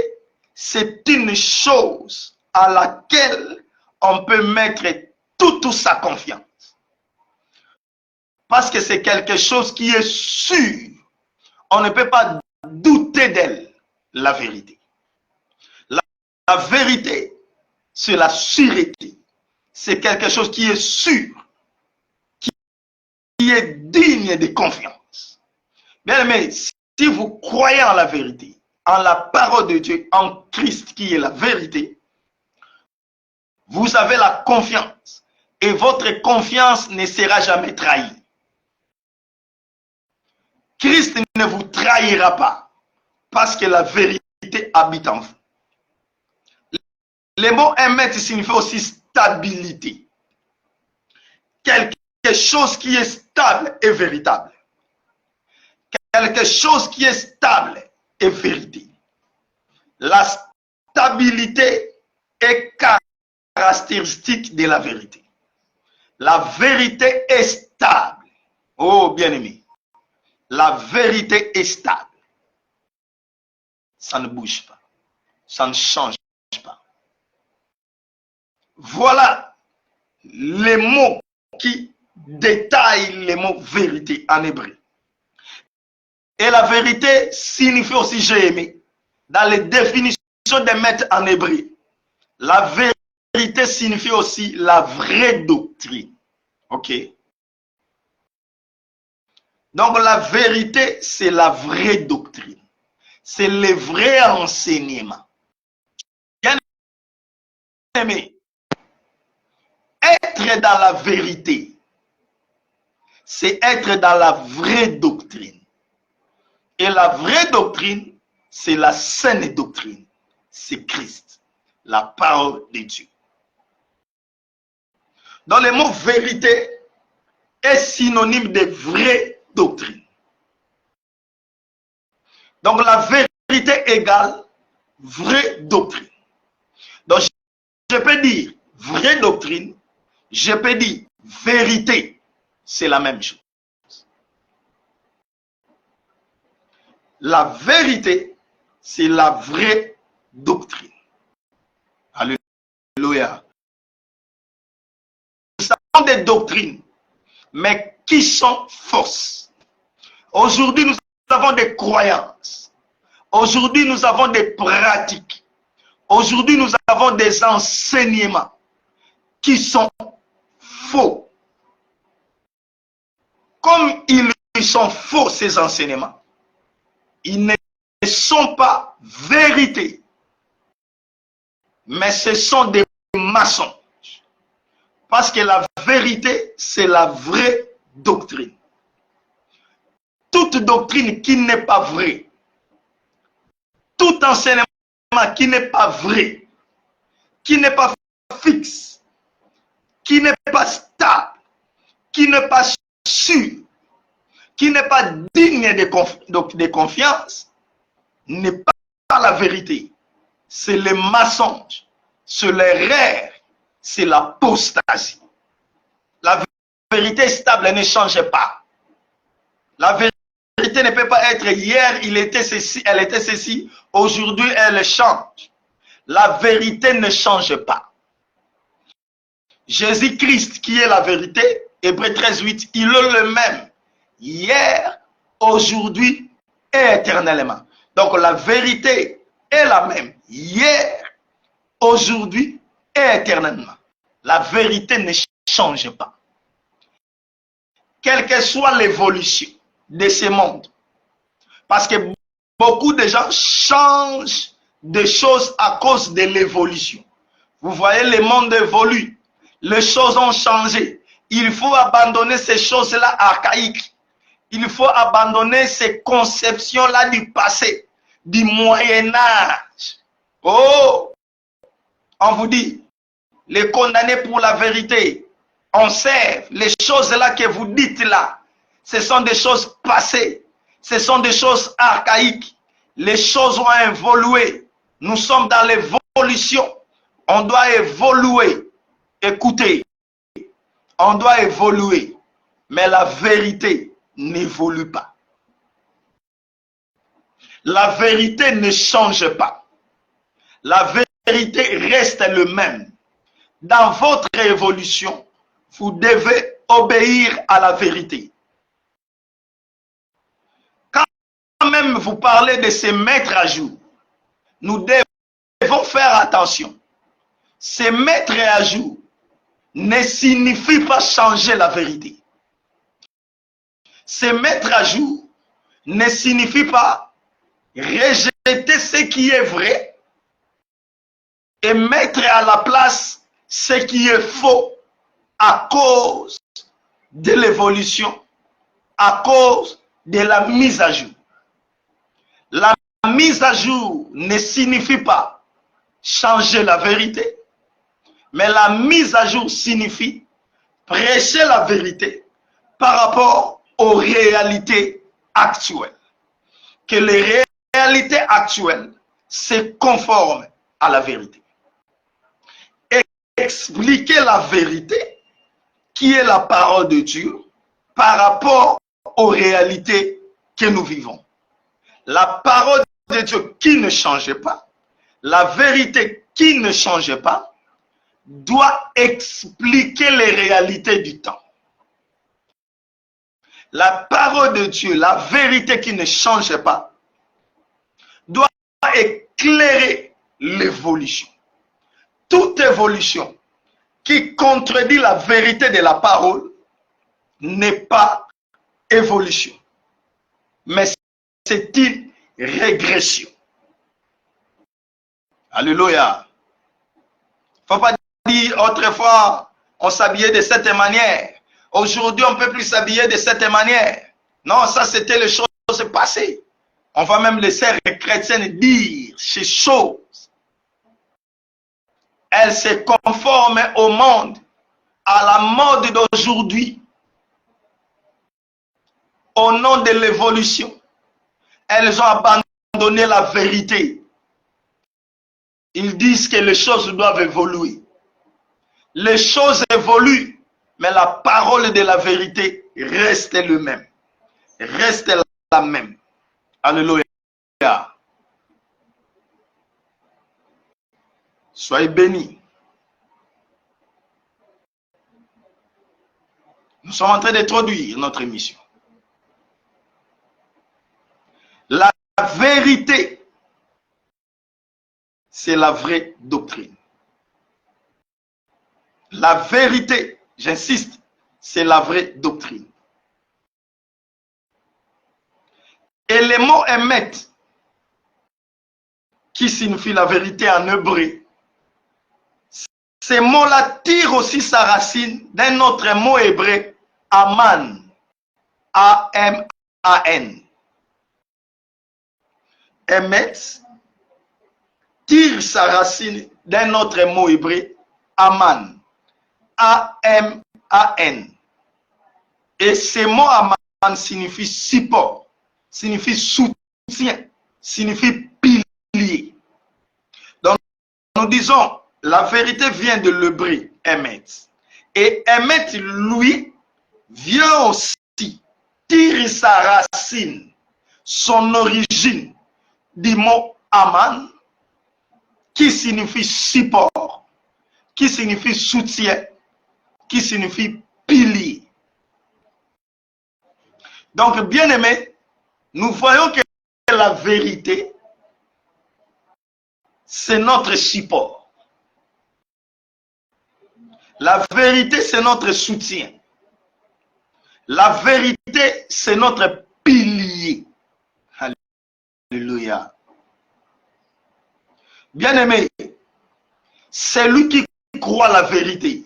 c'est une chose à laquelle on peut mettre toute sa confiance. Parce que c'est quelque chose qui est sûr. On ne peut pas douter d'elle, la vérité. La vérité, c'est la sûreté. C'est quelque chose qui est sûr, qui est digne de confiance. Bien aimé, si vous croyez en la vérité, en la parole de Dieu, en Christ qui est la vérité, vous avez la confiance et votre confiance ne sera jamais trahie. Christ ne vous trahira pas parce que la vérité habite en vous. Le mot émettre signifie aussi stabilité. Quelque chose qui est stable et véritable. Quelque chose qui est stable et vérité. La stabilité est caractéristique de la vérité. La vérité est stable. Oh, bien-aimé. La vérité est stable. Ça ne bouge pas. Ça ne change pas. Voilà les mots qui détaillent les mots vérité en hébreu. Et la vérité signifie aussi j'ai aimé. Dans les définitions des maîtres en hébreu, la vérité signifie aussi la vraie doctrine. Ok? Donc la vérité, c'est la vraie doctrine. C'est le vrai enseignement. Bien aimé, être dans la vérité, c'est être dans la vraie doctrine. Et la vraie doctrine, c'est la saine doctrine. C'est Christ, la parole de Dieu. Donc le mot vérité est synonyme de vraie doctrine. Donc la vérité égale vraie doctrine. Donc je peux dire vraie doctrine, je peux dire vérité. C'est la même chose. La vérité, c'est la vraie doctrine. Alléluia. Nous avons des doctrines, mais qui sont fausses. Aujourd'hui, nous avons des croyances. Aujourd'hui, nous avons des pratiques. Aujourd'hui, nous avons des enseignements qui sont faux. Comme ils sont faux, ces enseignements, ils ne sont pas vérités, mais ce sont des mensonges. Parce que la vérité, c'est la vraie doctrine. Toute doctrine qui n'est pas vraie, tout enseignement qui n'est pas vrai, qui n'est pas fixe, qui n'est pas stable, qui n'est pas sûr, qui n'est pas digne de confiance, n'est pas la vérité. C'est le mensonge, c'est l'erreur, c'est l'apostasie. La vérité stable ne change pas. La vérité ne peut pas être hier, il était ceci, elle était ceci, aujourd'hui elle change. La vérité ne change pas. Jésus-Christ qui est la vérité, Hébreux 13, 8, il est le même hier, aujourd'hui et éternellement. Donc la vérité est la même hier, aujourd'hui et éternellement. La vérité ne change pas. Quelle que soit l'évolution de ce monde. Parce que beaucoup de gens changent de choses à cause de l'évolution. Vous voyez, le monde évolue. Les choses ont changé. Il faut abandonner ces choses-là archaïques. Il faut abandonner ces conceptions-là du passé, du Moyen-Âge. Oh, on vous dit, les condamnés pour la vérité, on sert les choses-là que vous dites là. Ce sont des choses passées. Ce sont des choses archaïques. Les choses ont évolué. Nous sommes dans l'évolution. On doit évoluer. Écoutez, on doit évoluer. Mais la vérité n'évolue pas. La vérité ne change pas. La vérité reste le même. Dans votre évolution, vous devez obéir à la vérité. Quand même vous parlez de se mettre à jour, nous devons faire attention. Se mettre à jour ne signifie pas changer la vérité. Se mettre à jour ne signifie pas rejeter ce qui est vrai et mettre à la place ce qui est faux à cause de l'évolution, à cause de la mise à jour. La mise à jour ne signifie pas changer la vérité, mais la mise à jour signifie prêcher la vérité par rapport aux réalités actuelles. Que les réalités actuelles se conforment à la vérité. Et expliquer la vérité, qui est la parole de Dieu, par rapport aux réalités que nous vivons. La parole de Dieu qui ne change pas, la vérité qui ne change pas, doit expliquer les réalités du temps. La parole de Dieu, la vérité qui ne change pas, doit éclairer l'évolution. Toute évolution qui contredit la vérité de la parole n'est pas évolution, mais c'est une régression. Alléluia. Il ne faut pas dire autrefois on s'habillait de cette manière. Aujourd'hui, on ne peut plus s'habiller de cette manière. Non, ça c'était les choses passées. On va même laisser les chrétiennes dire ces choses. Elles se conforment au monde, à la mode d'aujourd'hui. Au nom de l'évolution, elles ont abandonné la vérité. Ils disent que les choses doivent évoluer. Les choses évoluent, mais la parole de la vérité reste le même. Reste la même. Alléluia. Soyez bénis. Nous sommes en train d'introduire notre émission. La vérité, c'est la vraie doctrine. La vérité, j'insiste, c'est la vraie doctrine. Et le mot émet, qui signifie la vérité en hébreu, ce mot-là tire aussi sa racine d'un autre mot hébreu, Aman. A-M-A-N. Émet tire sa racine d'un autre mot hébreu, Aman. A-M-A-N. Et ce mot aman signifie support, signifie soutien, signifie pilier. Donc, nous disons, la vérité vient de l'hébreu Emet. Et Emet, lui, vient aussi, tire sa racine, son origine du mot aman, qui signifie support, qui signifie soutien, qui signifie pilier. Donc, bien aimé, nous voyons que la vérité, c'est notre support. La vérité, c'est notre soutien. La vérité, c'est notre pilier. Alléluia. Bien aimé, c'est lui qui croit la vérité.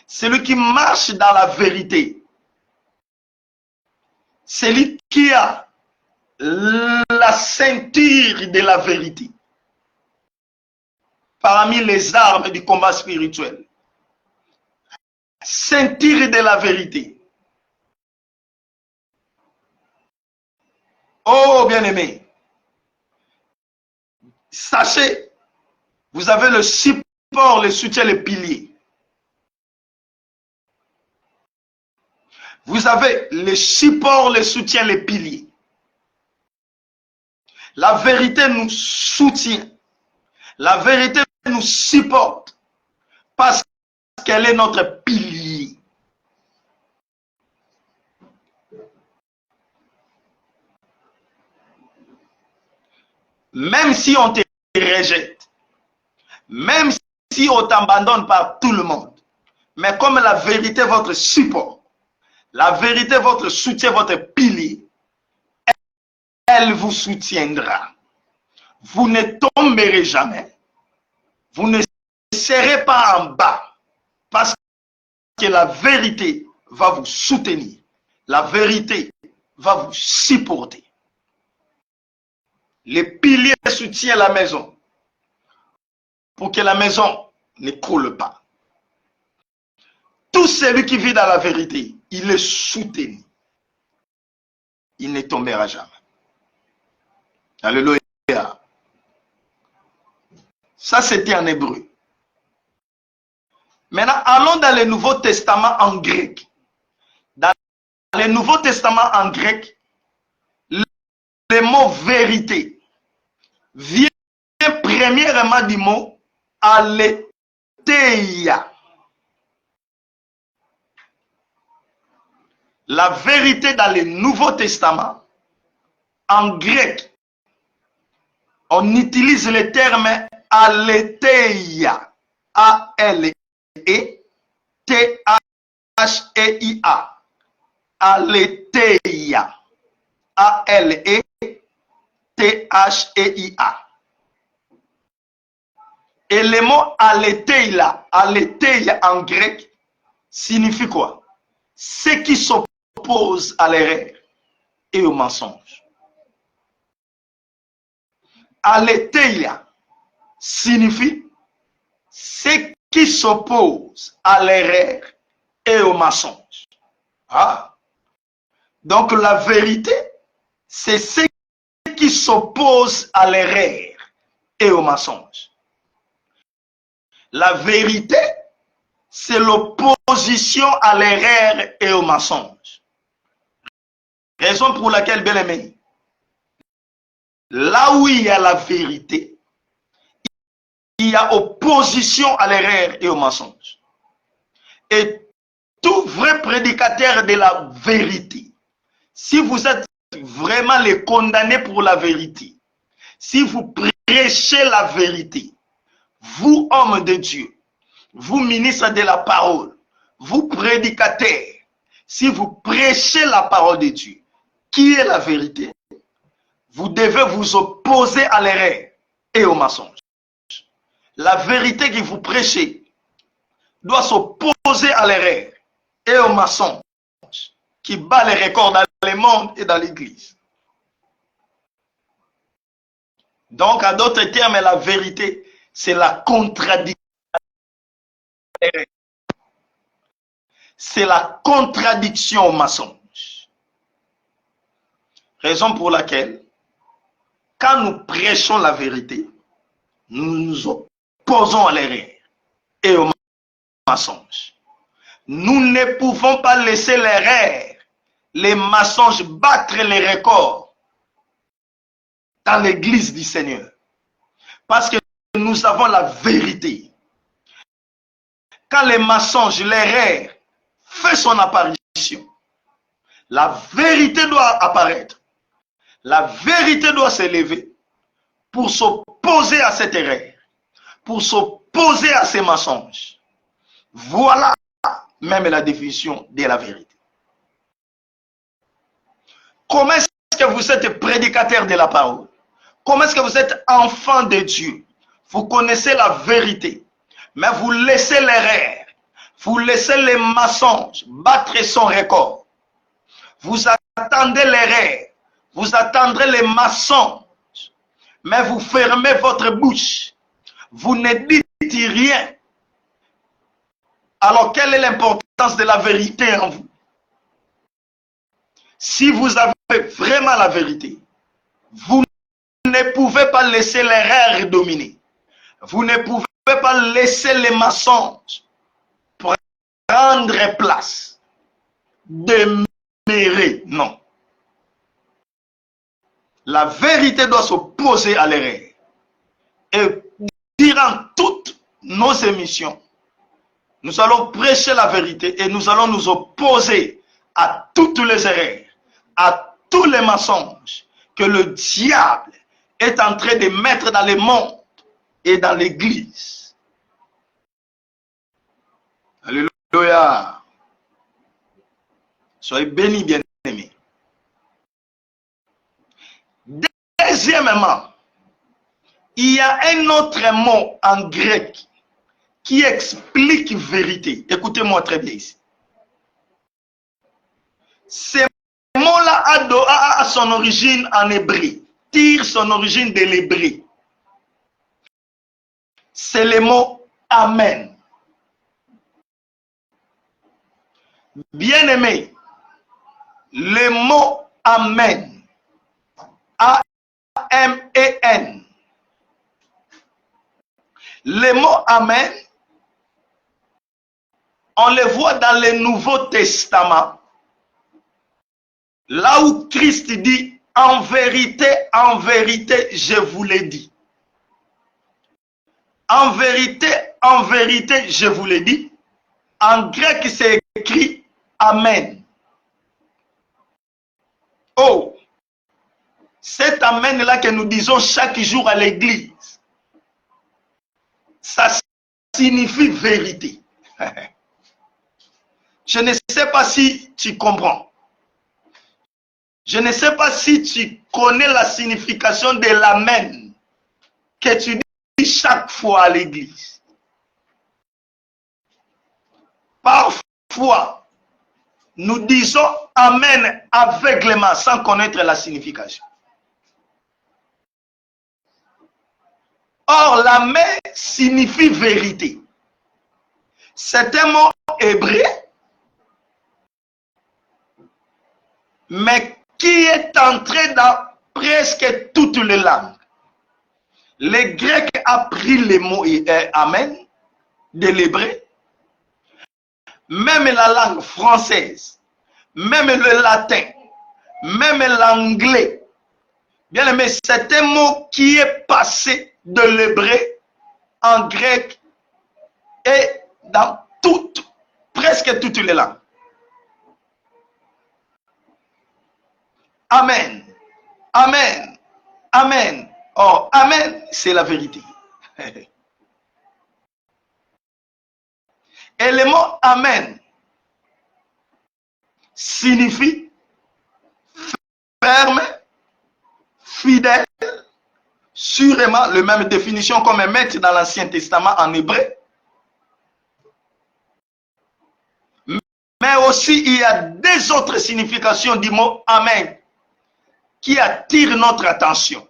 C'est lui qui marche dans la vérité. C'est lui qui a la ceinture de la vérité. Parmi les armes du combat spirituel. Ceinture de la vérité. Oh, bien-aimé, sachez, vous avez le support, le soutien, le pilier. Vous avez le support, le soutien, le pilier. La vérité nous soutient. La vérité nous supporte parce qu'elle est notre pilier. Même si on te rejette, même si on t'abandonne par tout le monde, mais comme la vérité est votre support, la vérité est votre soutien, votre pilier, elle vous soutiendra. Vous ne tomberez jamais. Vous ne serez pas en bas parce que la vérité va vous soutenir. La vérité va vous supporter. Les piliers soutiennent la maison pour que la maison ne coule pas. Tout celui qui vit dans la vérité, il est soutenu. Il ne tombera jamais. Alléluia. Ça, c'était en hébreu. Maintenant, allons dans le Nouveau Testament en grec. Dans le Nouveau Testament en grec, le mot vérité vient premièrement du mot aletheia. La vérité dans le Nouveau Testament, en grec, on utilise le terme aletheia. A-L-E-T-H-E-I-A. Aletheia. A-L-E-T-H-E-I-A. Et le mot aletheia, aletheia en grec, signifie quoi? Ce qui s'oppose à l'erreur et au mensonge. Aletheia signifie ce qui s'oppose à l'erreur et au mensonge. Ah. Donc la vérité, c'est ce qui s'oppose à l'erreur et au mensonge. La vérité, c'est l'opposition à l'erreur et au mensonge. Raison pour laquelle, bien aimé, là où il y a la vérité, il y a opposition à l'erreur et au mensonge. Et tout vrai prédicateur de la vérité, si vous êtes vraiment les condamnés pour la vérité, si vous prêchez la vérité, vous, hommes de Dieu, vous, ministres de la parole, vous, prédicateurs, si vous prêchez la parole de Dieu, qui est la vérité, vous devez vous opposer à l'erreur et au mensonge. La vérité que vous prêchez doit s'opposer à l'erreur et au mensonge qui bat les records dans le monde et dans l'église. Donc, en d'autres termes, la vérité, c'est la contradiction. c'est la contradiction au mensonge. Raison pour laquelle, quand nous prêchons la vérité, nous nous opposons à l'erreur et au mensonge. Nous ne pouvons pas laisser l'erreur, les mensonges battre les records dans l'église du Seigneur. Parce que nous avons la vérité. Quand les mensonges, l'erreur fait son apparition, la vérité doit apparaître. La vérité doit s'élever pour s'opposer à cette erreur, pour s'opposer à ces mensonges. Voilà même la définition de la vérité. Comment est-ce que vous êtes prédicateur de la parole? Comment est-ce que vous êtes enfant de Dieu? Vous connaissez la vérité, mais vous laissez l'erreur, vous laissez les mensonges battre son record. Vous attendez l'erreur, vous attendrez les mensonges, mais vous fermez votre bouche. Vous ne dites rien. Alors, quelle est l'importance de la vérité en vous? Si vous avez vraiment la vérité, vous ne pouvez pas laisser l'erreur dominer. Vous ne pouvez pas laisser les mensonges prendre place, demeurer. Non. La vérité doit s'opposer à l'erreur. Et durant toutes nos émissions, nous allons prêcher la vérité et nous allons nous opposer à toutes les erreurs, à tous les mensonges que le diable est en train de mettre dans le monde et dans l'église. Alléluia. Soyez bénis, bien-aimés. Deuxièmement, il y a un autre mot en grec qui explique vérité. Écoutez-moi très bien ici. Ce mot-là a son origine en hébreu, tire son origine de l'hébreu. C'est le mot Amen. Bien-aimé, le mot Amen, A-M-E-N, le mot Amen, on le voit dans le Nouveau Testament, là où Christ dit, en vérité, je vous l'ai dit. En vérité, je vous l'ai dit. En grec, c'est écrit Amen. Oh, cet Amen-là que nous disons chaque jour à l'église, ça signifie vérité. Je ne sais pas si tu comprends. Je ne sais pas si tu connais la signification de l'Amen que tu dis chaque fois à l'église. Parfois, nous disons Amen aveuglément sans connaître la signification. Or, l'Amen signifie vérité. C'est un mot hébreu, mais qui est entré dans presque toutes les langues. Les Grecs ont pris le mot Amen de l'hébreu, même la langue française, même le latin, même l'anglais. Bien aimé, c'est un mot qui est passé de l'hébreu en grec et dans presque toutes les langues. Amen. Amen. Amen. Oh, Amen, c'est la vérité. Et le mot Amen signifie ferme, fidèle, sûrement la même définition qu'on met dans l'Ancien Testament en hébreu. Mais aussi, il y a des autres significations du mot Amen qui attirent notre attention.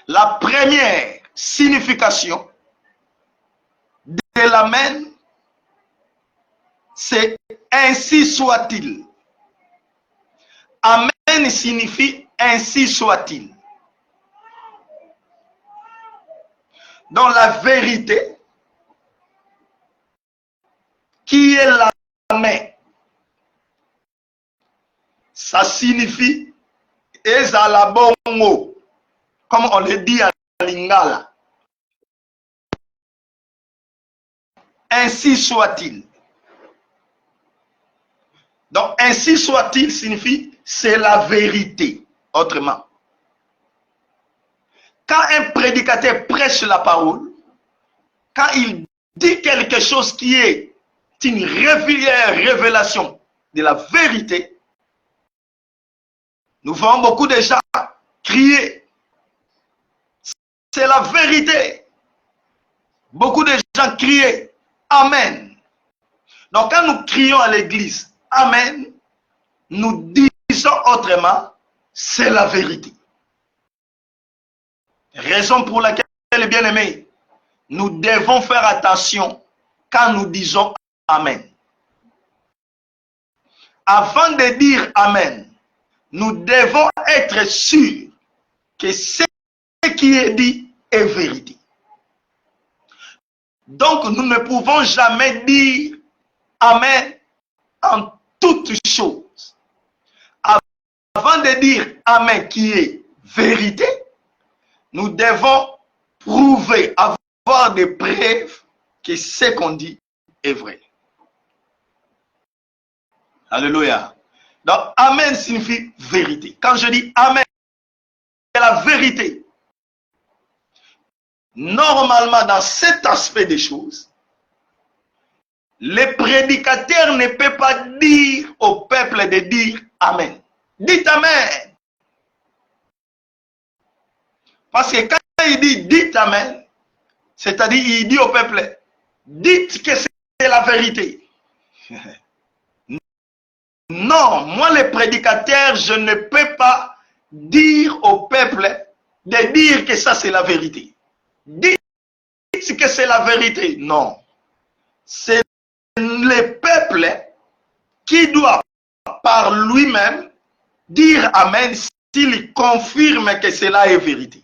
La première signification, c'est l'amen, c'est ainsi soit-il. Amen signifie ainsi soit-il. Dans la vérité, qui est l'amen, ça signifie ezalabongo, comme on le dit à Lingala. Ainsi soit-il. Donc, ainsi soit-il signifie c'est la vérité. Autrement, quand un prédicateur prêche la parole, quand il dit quelque chose qui est une révélation de la vérité, nous voyons beaucoup de gens crier. C'est la vérité. Beaucoup de gens crient Amen. Donc quand nous crions à l'église Amen, nous disons autrement, c'est la vérité. Raison pour laquelle, les bien-aimés, nous devons faire attention quand nous disons Amen. Avant de dire Amen, nous devons être sûrs que ce qui est dit est vérité. Donc, nous ne pouvons jamais dire Amen en toutes choses. Avant de dire Amen qui est vérité, nous devons prouver, avoir des preuves que ce qu'on dit est vrai. Alléluia. Donc, Amen signifie vérité. Quand je dis Amen, c'est la vérité. Normalement, dans cet aspect des choses, les prédicateurs ne peuvent pas dire au peuple de dire Amen. Dites Amen. Parce que quand il dit dites Amen, c'est-à-dire il dit au peuple, dites que c'est la vérité. Non, moi le prédicateur, je ne peux pas dire au peuple de dire que ça c'est la vérité. Dites que c'est la vérité. Non. C'est le peuple qui doit par lui-même dire Amen s'il confirme que cela est vérité.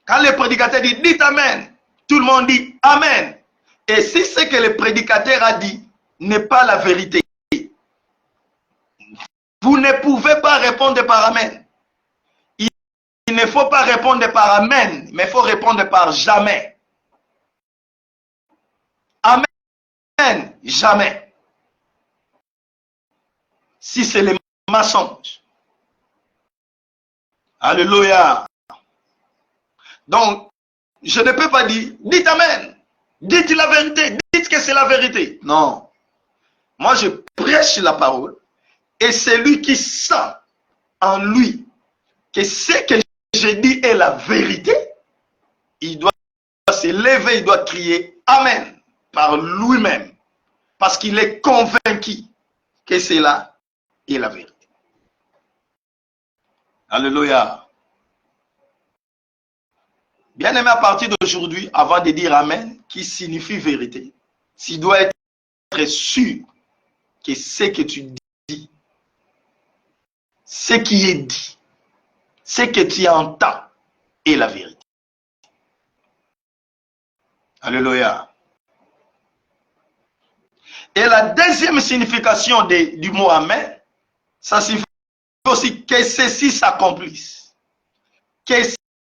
Quand le prédicateur dit dites Amen, tout le monde dit Amen. Et si ce que le prédicateur a dit n'est pas la vérité, vous ne pouvez pas répondre par Amen. Il ne faut pas répondre par Amen, mais il faut répondre par jamais. Amen, jamais. Si c'est le mensonge. Alléluia. Donc, je ne peux pas dire, dites Amen, dites la vérité, dites que c'est la vérité. Non. Moi, je prêche la parole et celui qui sent en lui que ce que je dis est la vérité, il doit se lever, il doit crier Amen par lui-même parce qu'il est convaincu que cela est la vérité. Alléluia. Bien aimé, à partir d'aujourd'hui, avant de dire Amen, qui signifie vérité, tu dois être sûr que ce que tu dis, ce qui est dit, ce que tu entends est la vérité. Alléluia. Et la deuxième signification du mot Amen, ça signifie aussi que ceci s'accomplisse. Que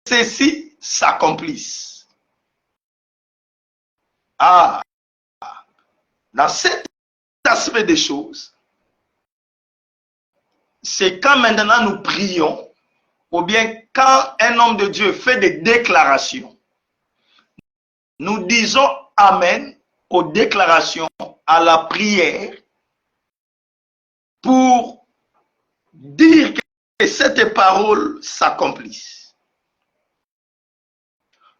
ceci s'accomplisse. Ah, dans cet aspect des choses, c'est quand maintenant nous prions, ou bien quand un homme de Dieu fait des déclarations, nous disons Amen aux déclarations, à la prière, pour dire que cette parole s'accomplisse.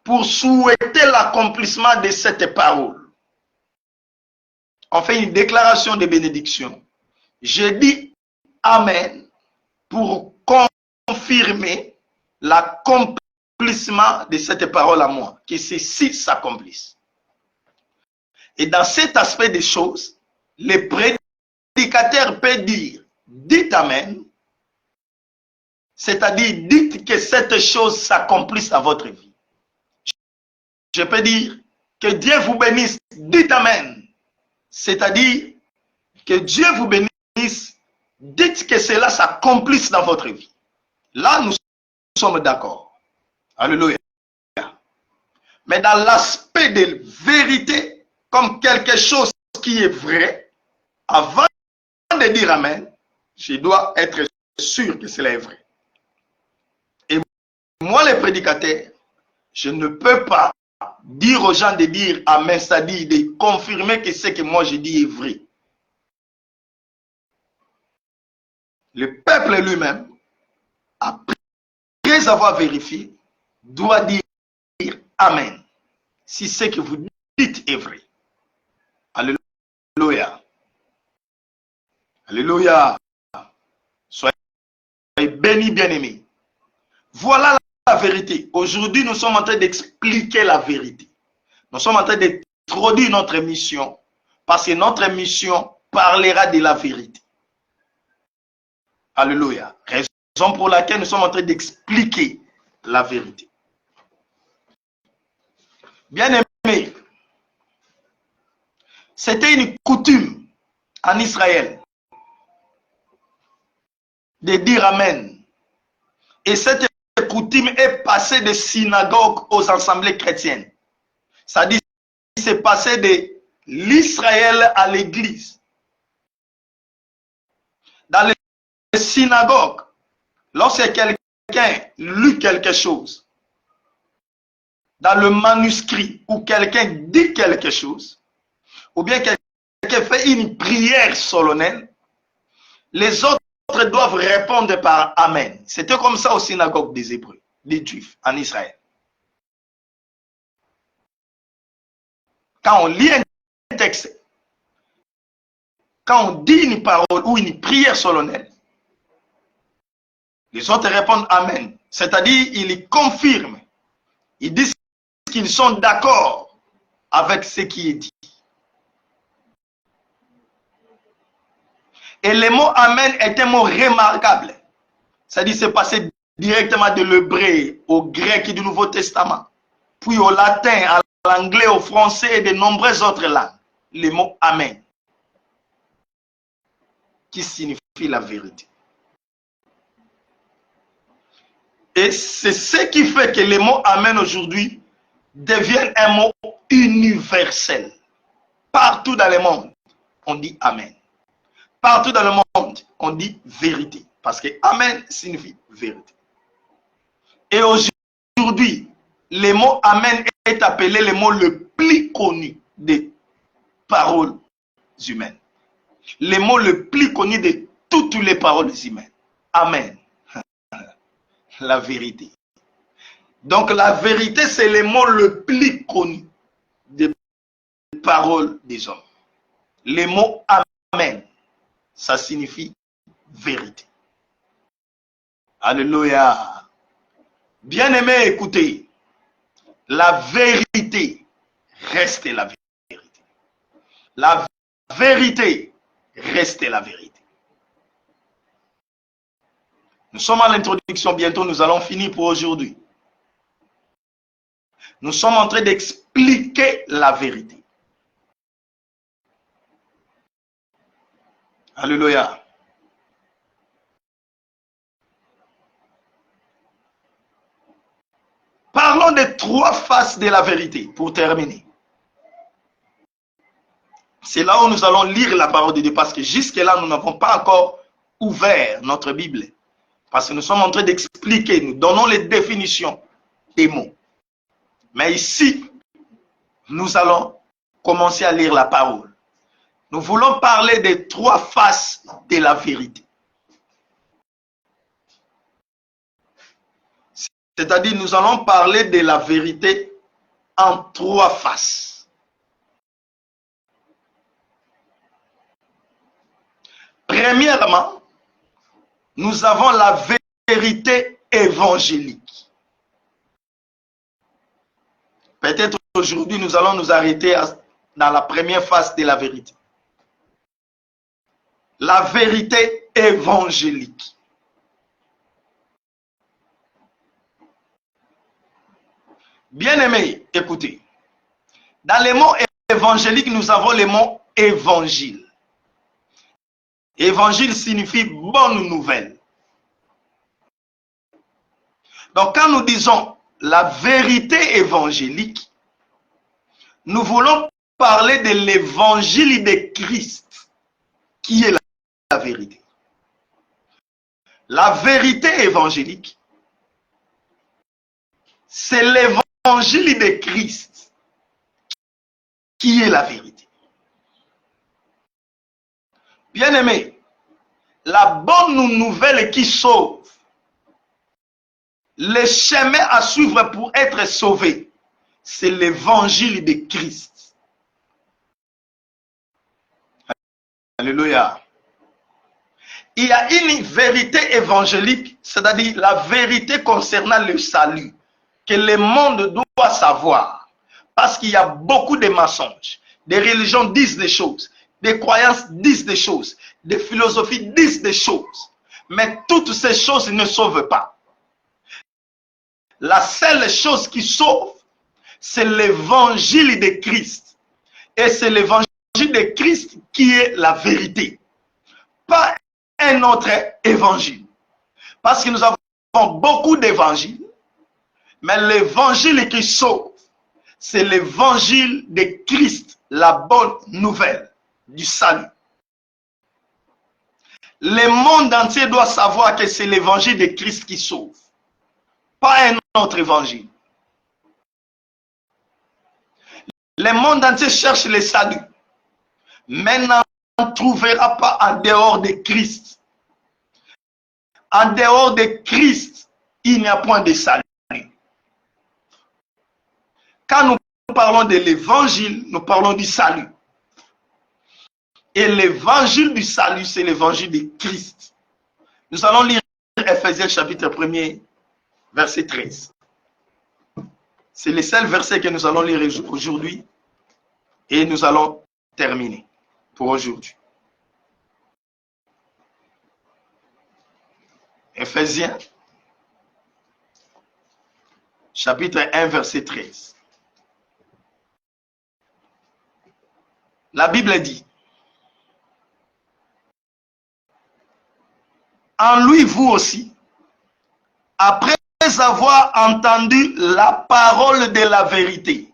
Pour souhaiter l'accomplissement de cette parole. On fait une déclaration de bénédiction. Je dis Amen pour confirmer l'accomplissement l'accomplissement de cette parole à moi, que ceci s'accomplisse. Et dans cet aspect des choses, le prédicateur peut dire, dites Amen, c'est-à-dire dites que cette chose s'accomplisse dans votre vie. Je peux dire que Dieu vous bénisse, dites Amen, c'est-à-dire que Dieu vous bénisse, dites que cela s'accomplisse dans votre vie. Là, nous sommes d'accord. Alléluia. Mais dans l'aspect de vérité, comme quelque chose qui est vrai, avant de dire Amen, je dois être sûr que cela est vrai. Et moi, le prédicateur, je ne peux pas dire aux gens de dire Amen, c'est-à-dire de confirmer que ce que moi je dis est vrai. Le peuple lui-même, après avoir vérifié, doit dire Amen, si ce que vous dites est vrai. Alléluia. Alléluia. Soyez bénis, bien-aimés. Voilà la vérité. Aujourd'hui, nous sommes en train d'expliquer la vérité. Nous sommes en train d'introduire notre mission parce que notre mission parlera de la vérité. Alléluia. Raison pour laquelle nous sommes en train d'expliquer la vérité. Bien-aimés, c'était une coutume en Israël de dire Amen. Et cette coutume est passée des synagogues aux assemblées chrétiennes. C'est-à-dire, c'est passé de l'Israël à l'église. Dans les synagogues, lorsque quelqu'un lit quelque chose, dans le manuscrit, ou quelqu'un dit quelque chose, ou bien quelqu'un fait une prière solennelle, les autres doivent répondre par Amen. C'était comme ça aux synagogues des Hébreux, des Juifs en Israël. Quand on lit un texte, quand on dit une parole ou une prière solennelle, les autres répondent Amen. C'est-à-dire, ils confirment. Ils disent qu'ils sont d'accord avec ce qui est dit. Et le mot Amen est un mot remarquable. C'est-à-dire, c'est passé directement de l'hébreu au grec du Nouveau Testament, puis au latin, à l'anglais, au français et de nombreuses autres langues. Le mot Amen, qui signifie la vérité. Et c'est ce qui fait que le mot Amen aujourd'hui devient un mot universel. Partout dans le monde, on dit Amen. Partout dans le monde, on dit vérité. Parce que Amen signifie vérité. Et aujourd'hui, le mot Amen est appelé le mot le plus connu des paroles humaines. Le mot le plus connu de toutes les paroles humaines. Amen. La vérité. Donc la vérité, c'est le mot le plus connu des paroles des hommes. Le mot Amen, ça signifie vérité. Alléluia. Bien-aimés, écoutez, la vérité reste la vérité. La vérité reste la vérité. Nous sommes à l'introduction, bientôt nous allons finir pour aujourd'hui. Nous sommes en train d'expliquer la vérité. Alléluia. Parlons des trois faces de la vérité pour terminer. C'est là où nous allons lire la parole de Dieu parce que jusque-là, nous n'avons pas encore ouvert notre Bible. Parce que nous sommes en train d'expliquer, nous donnons les définitions des mots. Mais ici, nous allons commencer à lire la parole. Nous voulons parler des trois faces de la vérité. C'est-à-dire, nous allons parler de la vérité en trois faces. Premièrement, nous avons la vérité évangélique. Peut-être aujourd'hui, nous allons nous arrêter dans la première phase de la vérité. La vérité évangélique. Bien-aimés, écoutez. Dans les mots évangéliques, nous avons le mot évangile. Évangile signifie bonne nouvelle. Donc, quand nous disons la vérité évangélique, nous voulons parler de l'évangile de Christ, qui est la vérité. La vérité évangélique, c'est l'évangile de Christ, qui est la vérité. Bien-aimés, la bonne nouvelle qui sauve, le chemin à suivre pour être sauvé, c'est l'évangile de Christ. Alléluia. Il y a une vérité évangélique, c'est-à-dire la vérité concernant le salut, que le monde doit savoir. Parce qu'il y a beaucoup de mensonges. Des religions disent des choses, des croyances disent des choses, des philosophies disent des choses. Mais toutes ces choses ne sauvent pas. La seule chose qui sauve, c'est l'évangile de Christ. Et c'est l'évangile de Christ qui est la vérité. Pas un autre évangile. Parce que nous avons beaucoup d'évangiles, mais l'évangile qui sauve, c'est l'évangile de Christ, la bonne nouvelle du salut. Le monde entier doit savoir que c'est l'évangile de Christ qui sauve, pas un autre évangile. Le monde entier cherche le salut, mais n'en trouvera pas en dehors de Christ. En dehors de Christ, il n'y a point de salut. Quand nous parlons de l'évangile, nous parlons du salut. Et l'évangile du salut, c'est l'évangile de Christ. Nous allons lire Ephésiens chapitre 1er, verset 13. C'est le seul verset que nous allons lire aujourd'hui. Et nous allons terminer pour aujourd'hui. Ephésiens chapitre 1, verset 13. La Bible dit, en lui vous aussi, après avoir entendu la parole de la vérité,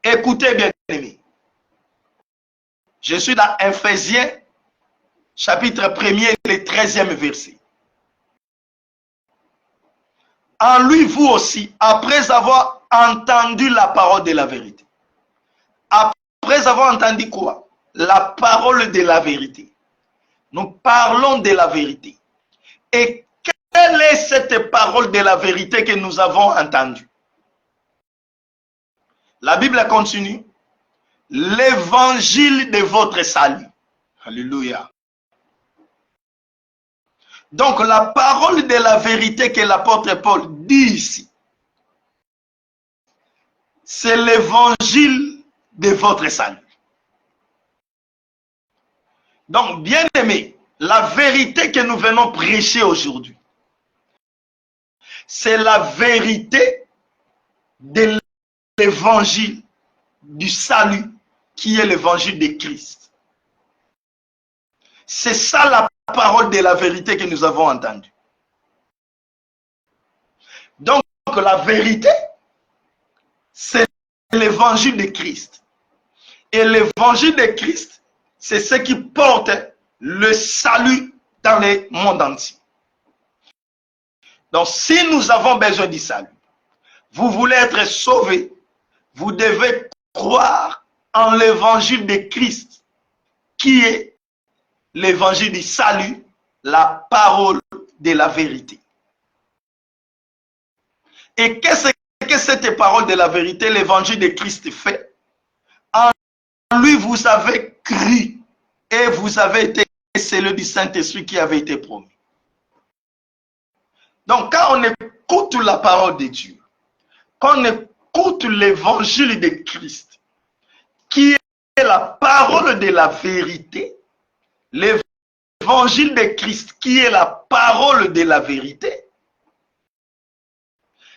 écoutez bien aimés, je suis dans Ephésiens chapitre 1er, le 13e verset. En lui vous aussi, après avoir entendu la parole de la vérité. Après avoir entendu quoi? La parole de la vérité. Nous parlons de la vérité. Et quelle est cette parole de la vérité que nous avons entendue? La Bible continue. L'évangile de votre salut. Alléluia. Donc la parole de la vérité que l'apôtre Paul dit ici, c'est l'évangile de votre salut. Donc, bien aimé, la vérité que nous venons prêcher aujourd'hui, c'est la vérité de l'évangile du salut qui est l'évangile de Christ. C'est ça la parole de la vérité que nous avons entendue. Donc, la vérité, c'est l'évangile de Christ. Et l'évangile de Christ, c'est ce qui porte le salut dans le monde entier. Donc, si nous avons besoin du salut, vous voulez être sauvé, vous devez croire en l'évangile de Christ, qui est l'évangile du salut, la parole de la vérité. Et qu'est-ce que cette parole de la vérité, l'évangile de Christ fait? En lui, vous avez cru et vous avez été scellés du Saint-Esprit qui avait été promis. Donc, quand on écoute la parole de Dieu, quand on écoute l'évangile de Christ, qui est la parole de la vérité, l'évangile de Christ, qui est la parole de la vérité,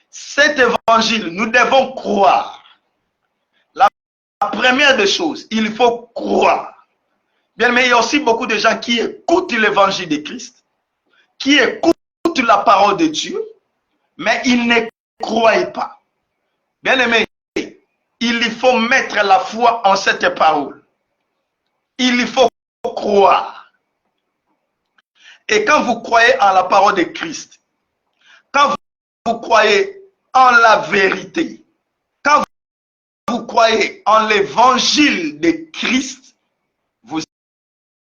cet évangile, nous devons croire. La première des choses, il faut croire. Bien, mais il y a aussi beaucoup de gens qui écoutent l'évangile de Christ, qui écoutent la parole de Dieu, mais ils ne croient pas. Bien aimé, il faut mettre la foi en cette parole. Il faut croire. Et quand vous croyez en la parole de Christ, quand vous croyez en la vérité, quand vous croyez en l'évangile de Christ, vous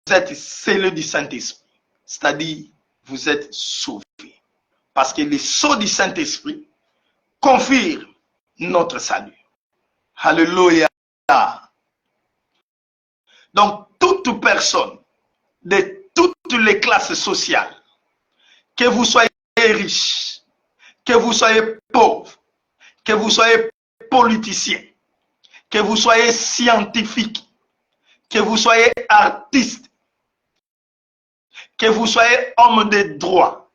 êtes scellés du Saint-Esprit. C'est-à-dire, vous êtes sauvés. Parce que le sceau du Saint-Esprit confirme notre salut. Alléluia. Donc, toute personne de toutes les classes sociales, que vous soyez riche, que vous soyez pauvre, que vous soyez politicien, que vous soyez scientifique, que vous soyez artiste, que vous soyez homme de droit,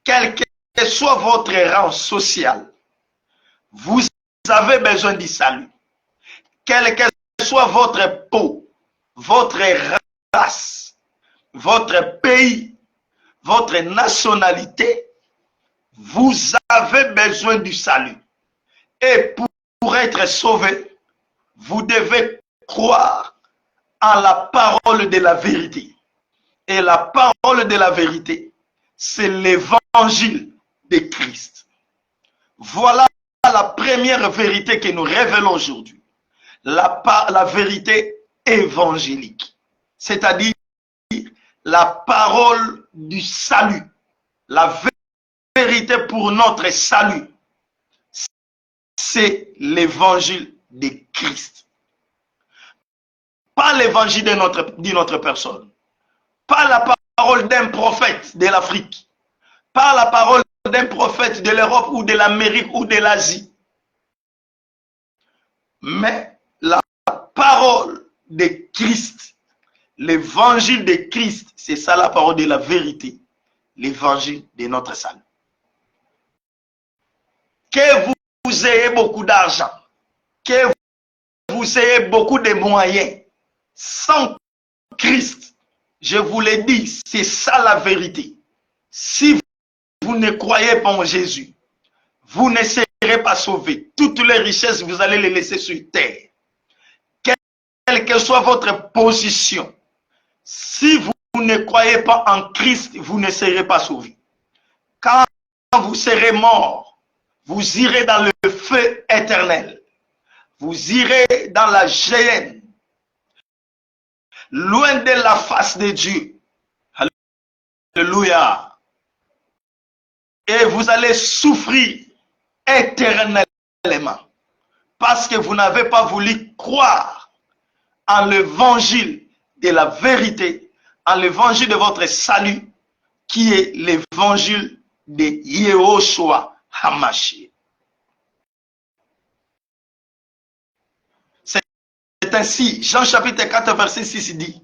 quel que soit votre rang social, vous avez besoin du salut. Quelle que soit votre peau, votre race, votre pays, votre nationalité, vous avez besoin du salut. Et pour être sauvé, vous devez croire en la parole de la vérité. Et la parole de la vérité, c'est l'évangile de Christ. Voilà la première vérité que nous révélons aujourd'hui. La vérité évangélique. C'est-à-dire la parole du salut. La vérité pour notre salut. C'est l'évangile de Christ. Pas l'évangile d'une autre personne. Pas la parole d'un prophète de l'Afrique. Pas la parole d'un prophète de l'Europe ou de l'Amérique ou de l'Asie. Mais la parole de Christ. L'évangile de Christ, c'est ça la parole de la vérité. L'évangile de notre salut. Que vous ayez beaucoup d'argent, que vous ayez beaucoup de moyens, sans Christ, je vous l'ai dit, c'est ça la vérité. Si vous ne croyez pas en Jésus, vous ne serez pas sauvés. Toutes les richesses, vous allez les laisser sur terre. Quelle que soit votre position, si vous ne croyez pas en Christ, vous ne serez pas sauvés. Quand vous serez mort, vous irez dans le feu éternel. Vous irez dans la géhenne, loin de la face de Dieu. Alléluia. Et vous allez souffrir éternellement parce que vous n'avez pas voulu croire en l'évangile de la vérité, en l'évangile de votre salut, qui est l'évangile de Yehoshua Hamashiach. C'est ainsi, Jean chapitre 4, verset 6 dit,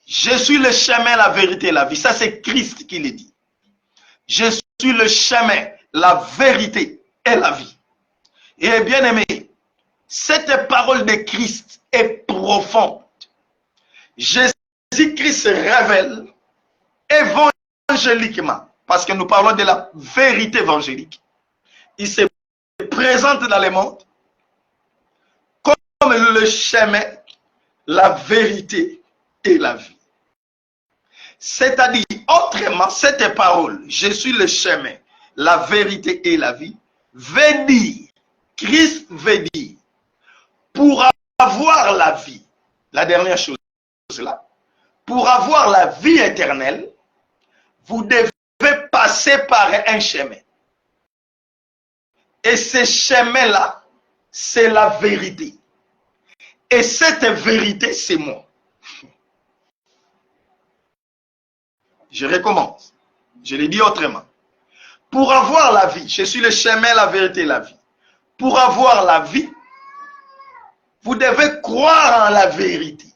je suis le chemin, la vérité et la vie. Ça, c'est Christ qui le dit. Je suis le chemin, la vérité et la vie. Et bien aimé, cette parole de Christ est profonde. Jésus-Christ révèle évangéliquement, parce que nous parlons de la vérité évangélique. Il se présente dans le monde comme le chemin, la vérité et la vie. C'est-à-dire, autrement, cette parole, je suis le chemin, la vérité et la vie, veut dire, Christ veut dire, pour avoir la vie, la dernière chose là, pour avoir la vie éternelle, vous devez passer par un chemin. Et ce chemin-là, c'est la vérité. Et cette vérité, c'est moi. Je recommence. Je l'ai dit autrement. Pour avoir la vie, je suis le chemin, la vérité et la vie. Pour avoir la vie, vous devez croire en la vérité.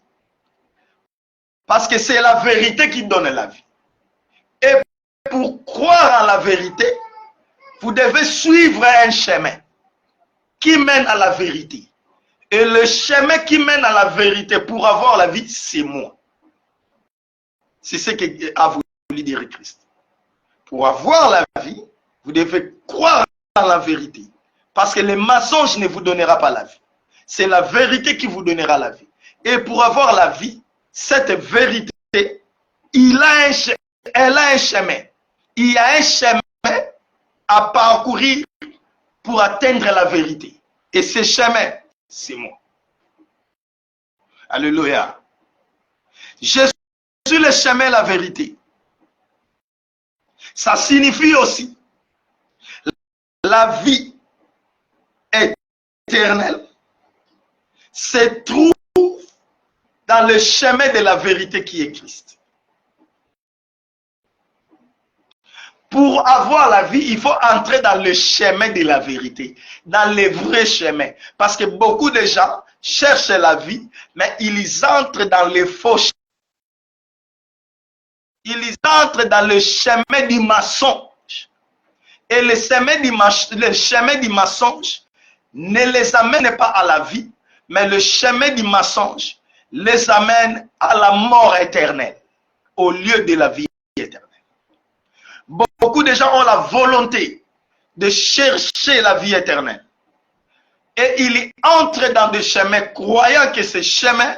Parce que c'est la vérité qui donne la vie. Et pour croire en la vérité, vous devez suivre un chemin qui mène à la vérité. Et le chemin qui mène à la vérité pour avoir la vie, c'est moi. C'est ce qu'a voulu dire Christ. Pour avoir la vie, vous devez croire en la vérité. Parce que le mensonge ne vous donnera pas la vie. C'est la vérité qui vous donnera la vie. Et pour avoir la vie, cette vérité, elle a un chemin. Il y a un chemin à parcourir pour atteindre la vérité. Et ce chemin, c'est moi. Alléluia. Je suis le chemin, la vérité. Ça signifie aussi la vie éternelle se trouve dans le chemin de la vérité qui est Christ. Pour avoir la vie, il faut entrer dans le chemin de la vérité, dans le vrai chemin. Parce que beaucoup de gens cherchent la vie, mais ils entrent dans les faux chemins. Ils entrent dans le chemin du mensonge. Et le chemin du mensonge ne les amène pas à la vie, mais le chemin du mensonge les amène à la mort éternelle, au lieu de la vie éternelle. Beaucoup de gens ont la volonté de chercher la vie éternelle. Et ils entrent dans des chemins croyant que ce chemin,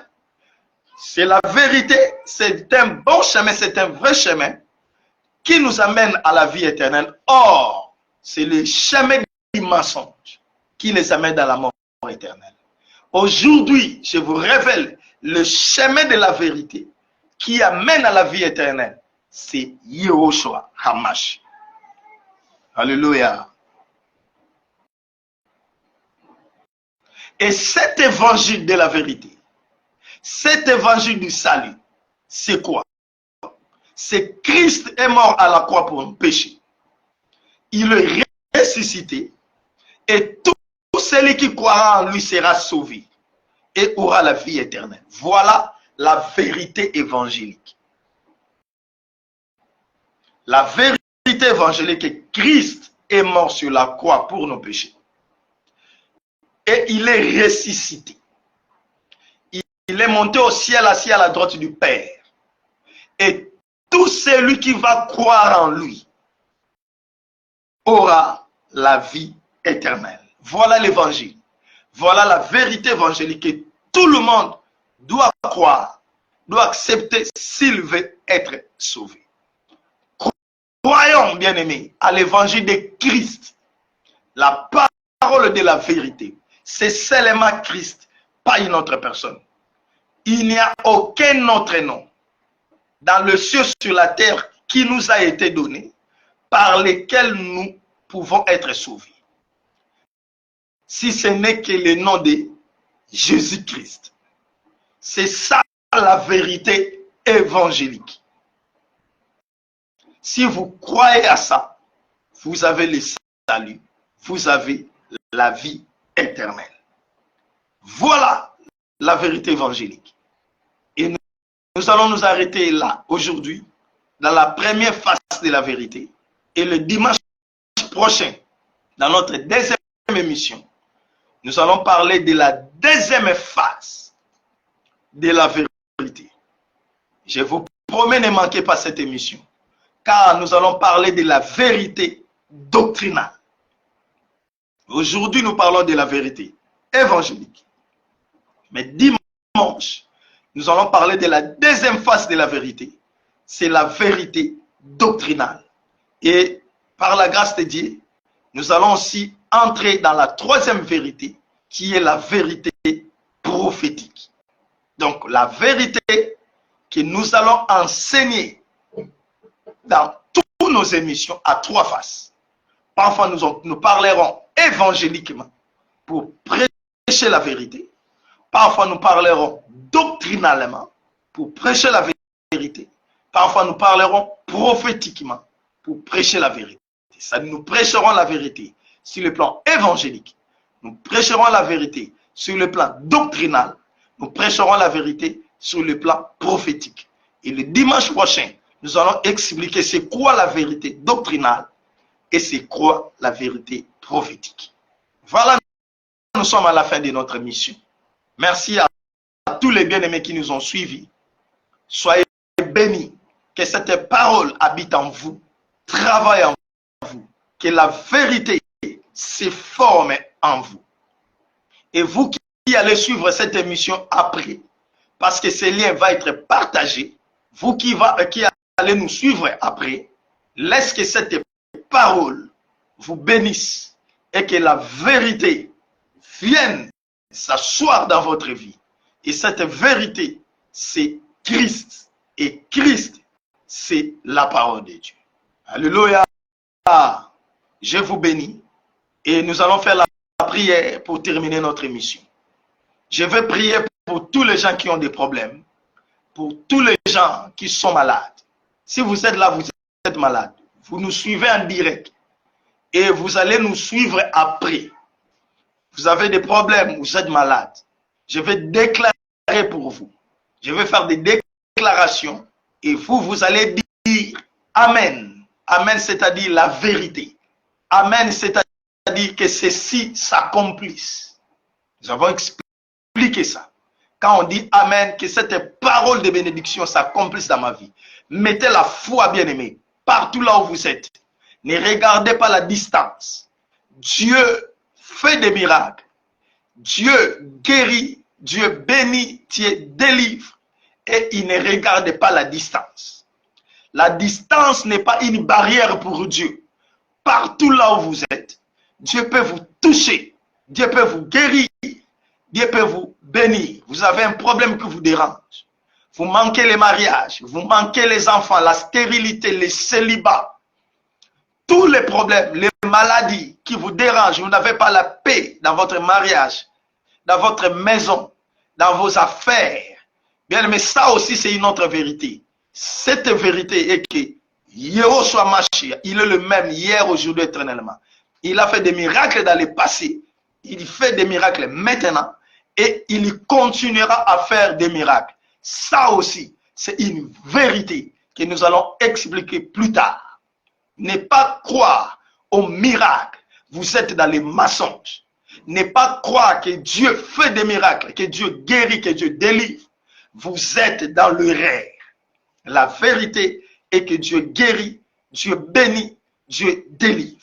c'est la vérité, c'est un bon chemin, c'est un vrai chemin qui nous amène à la vie éternelle. Or, c'est le chemin du mensonge qui les amène dans la mort éternelle. Aujourd'hui, je vous révèle le chemin de la vérité qui amène à la vie éternelle. C'est Yehoshua Hamash. Alléluia. Et cet évangile de la vérité, cet évangile du salut, c'est quoi? C'est Christ est mort à la croix pour nos péchés. Il est ressuscité et tout celui qui croira en lui sera sauvé et aura la vie éternelle. Voilà la vérité évangélique. La vérité évangélique est que Christ est mort sur la croix pour nos péchés. Et il est ressuscité. Il est monté au ciel, assis à la droite du Père. Et tout celui qui va croire en lui aura la vie éternelle. Voilà l'évangile. Voilà la vérité évangélique que tout le monde doit croire, doit accepter s'il veut être sauvé. Croyons, bien-aimés, à l'évangile de Christ, la parole de la vérité. C'est seulement Christ, pas une autre personne. Il n'y a aucun autre nom dans le ciel, sur la terre, qui nous a été donné, par lequel nous pouvons être sauvés. Si ce n'est que le nom de Jésus-Christ. C'est ça la vérité évangélique. Si vous croyez à ça, vous avez le salut, vous avez la vie éternelle. Voilà la vérité évangélique. Et nous allons nous arrêter là, aujourd'hui, dans la première phase de la vérité. Et le dimanche prochain, dans notre deuxième émission, nous allons parler de la deuxième phase de la vérité. Je vous promets, ne manquez pas cette émission, car nous allons parler de la vérité doctrinale. Aujourd'hui, nous parlons de la vérité évangélique. Mais dimanche, nous allons parler de la deuxième phase de la vérité. C'est la vérité doctrinale. Et par la grâce de Dieu, nous allons aussi entrer dans la troisième vérité, qui est la vérité prophétique. Donc, la vérité que nous allons enseigner dans toutes nos émissions à trois faces. Parfois, nous parlerons évangéliquement pour prêcher la vérité. Parfois, nous parlerons doctrinalement pour prêcher la vérité. Parfois, nous parlerons prophétiquement pour prêcher la vérité. Ça, nous prêcherons la vérité sur le plan évangélique. Nous prêcherons la vérité sur le plan doctrinal. Nous prêcherons la vérité sur le plan prophétique. Et le dimanche prochain, nous allons expliquer c'est quoi la vérité doctrinale et c'est quoi la vérité prophétique. Voilà, nous sommes à la fin de notre mission. Merci à tous les bien-aimés qui nous ont suivis. Soyez bénis. Que cette parole habite en vous, travaille en vous. Que la vérité se forme en vous. Et vous qui allez suivre cette émission après, parce que ce lien va être partagé, vous qui allez nous suivre après, laisse que cette parole vous bénisse et que la vérité vienne s'asseoir dans votre vie. Et cette vérité, c'est Christ. Et Christ, c'est la parole de Dieu. Alléluia. Je vous bénis. Et nous allons faire la prière pour terminer notre émission. Je vais prier pour tous les gens qui ont des problèmes, pour tous les gens qui sont malades. Si vous êtes là, vous êtes malade, vous nous suivez en direct et vous allez nous suivre après. Vous avez des problèmes, vous êtes malade. Je vais déclarer pour vous. Je vais faire des déclarations et vous allez dire Amen. Amen, c'est-à-dire la vérité. Amen, c'est-à-dire que ceci s'accomplisse. Nous avons expliqué ça. Quand on dit Amen, que cette parole de bénédiction s'accomplisse dans ma vie. Mettez la foi, bien-aimé, partout là où vous êtes. Ne regardez pas la distance. Dieu fait des miracles. Dieu guérit. Dieu bénit. Dieu délivre. Et il ne regarde pas la distance. La distance n'est pas une barrière pour Dieu. Partout là où vous êtes, Dieu peut vous toucher. Dieu peut vous guérir. Dieu peut vous bénir. Vous avez un problème qui vous dérange. Vous manquez les mariages. Vous manquez les enfants, la stérilité, les célibats. Tous les problèmes, les maladies qui vous dérangent. Vous n'avez pas la paix dans votre mariage, dans votre maison, dans vos affaires. Bien, mais ça aussi, c'est une autre vérité. Cette vérité est que Yehoshua Mashiach, il est le même hier, aujourd'hui, éternellement. Il a fait des miracles dans le passé. Il fait des miracles maintenant. Et il continuera à faire des miracles. Ça aussi, c'est une vérité que nous allons expliquer plus tard. Ne pas croire aux miracles. Vous êtes dans les mensonges. Ne pas croire que Dieu fait des miracles, que Dieu guérit, que Dieu délivre. Vous êtes dans le rêve. La vérité est que Dieu guérit, Dieu bénit, Dieu délivre.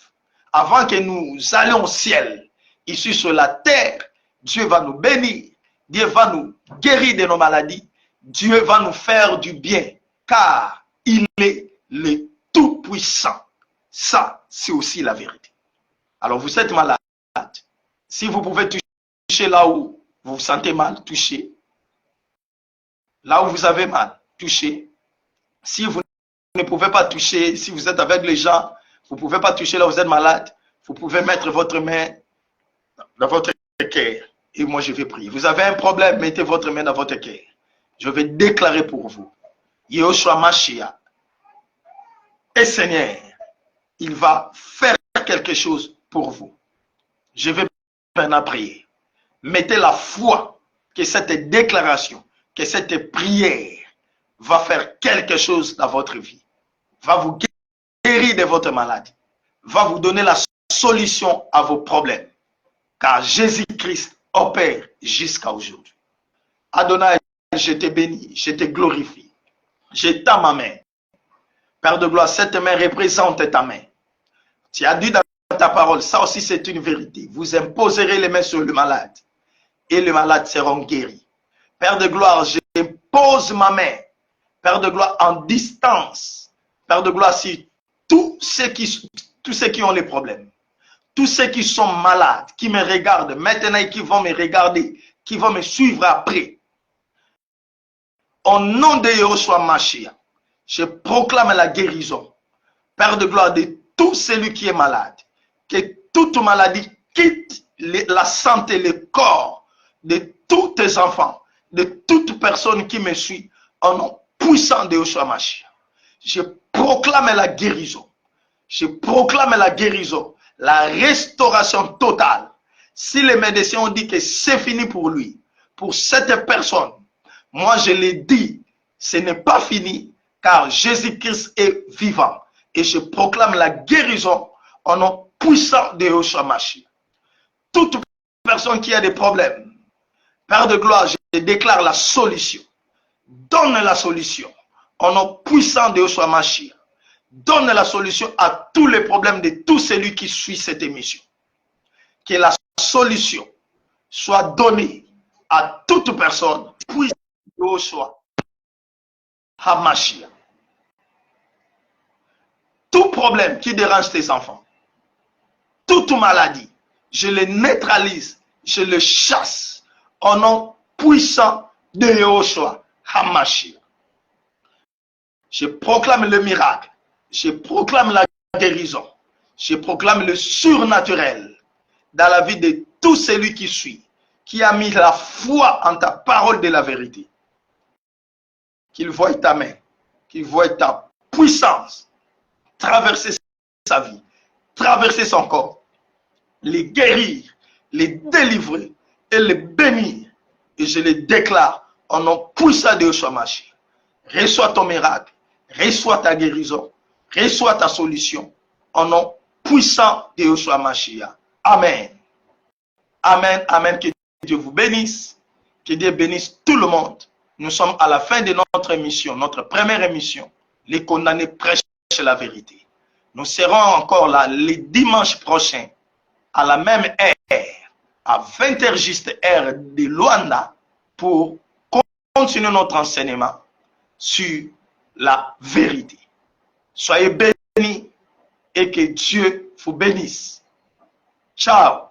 Avant que nous allions au ciel, ici sur la terre, Dieu va nous bénir, Dieu va nous guérir de nos maladies, Dieu va nous faire du bien, car il est le Tout-Puissant. Ça, c'est aussi la vérité. Alors, vous êtes malade. Si vous pouvez toucher là où vous vous sentez mal, touchez. Là où vous avez mal, touchez. Si vous ne pouvez pas toucher, si vous êtes avec les gens, vous ne pouvez pas toucher là où vous êtes malade, vous pouvez mettre votre main dans votre cœur. Et moi, je vais prier. Vous avez un problème, mettez votre main dans votre cœur. Je vais déclarer pour vous. Yehoshua Mashiach est Seigneur. Il va faire quelque chose pour vous. Je vais maintenant prier. Mettez la foi que cette déclaration, que cette prière va faire quelque chose dans votre vie. Va vous guérir de votre maladie. Va vous donner la solution à vos problèmes. Car Jésus-Christ opère jusqu'à aujourd'hui. Adonai, je te bénis, je te glorifie. J'étends ma main. Père de gloire, cette main représente ta main. Tu as dit dans ta parole, ça aussi c'est une vérité. Vous imposerez les mains sur le malade et les malades seront guéris. Père de gloire, j'impose ma main. Père de gloire, en distance. Père de gloire, si tous ceux qui ont les problèmes, tous ceux qui sont malades, qui me regardent maintenant et qui vont me regarder, qui vont me suivre après. Au nom de Yehoshua Mashiach, je proclame la guérison. Père de gloire, de tout celui qui est malade, que toute maladie quitte la santé, le corps de tous tes enfants, de toute personne qui me suit, au nom puissant de Yehoshua Mashiach. Je proclame la guérison. Je proclame la guérison, la restauration totale. Si les médecins ont dit que c'est fini pour lui, pour cette personne, moi je l'ai dit, ce n'est pas fini, car Jésus-Christ est vivant. Et je proclame la guérison au nom puissant de Yeshua Mashiach. Toute personne qui a des problèmes, Père de gloire, je déclare la solution. Donne la solution au nom puissant de Yeshua Mashiach. Donne la solution à tous les problèmes de tout celui qui suit cette émission. Que la solution soit donnée à toute personne puissante de Yeshua HaMashiach. Tout problème qui dérange tes enfants, toute maladie, je le neutralise, je le chasse au nom puissant de Yeshua HaMashiach. Je proclame le miracle, je proclame la guérison, je proclame le surnaturel dans la vie de tout celui qui suit, qui a mis la foi en ta parole de la vérité. Qu'il voie ta main, qu'il voie ta puissance traverser sa vie, traverser son corps, les guérir, les délivrer et les bénir. Et je les déclare au nom puissant de Yeshua Mashiach. Reçois ton miracle, reçois ta guérison, reçois ta solution au nom puissant de Yeshua Mashiach. Amen. Amen, amen. Que Dieu vous bénisse, que Dieu bénisse tout le monde. Nous sommes à la fin de notre émission, notre première émission. Les condamnés prêchent la vérité. Nous serons encore là les dimanches prochains à la même heure, à 20h juste heure de Luanda, pour continuer notre enseignement sur la vérité. Soyez bénis et que Dieu vous bénisse. Ciao.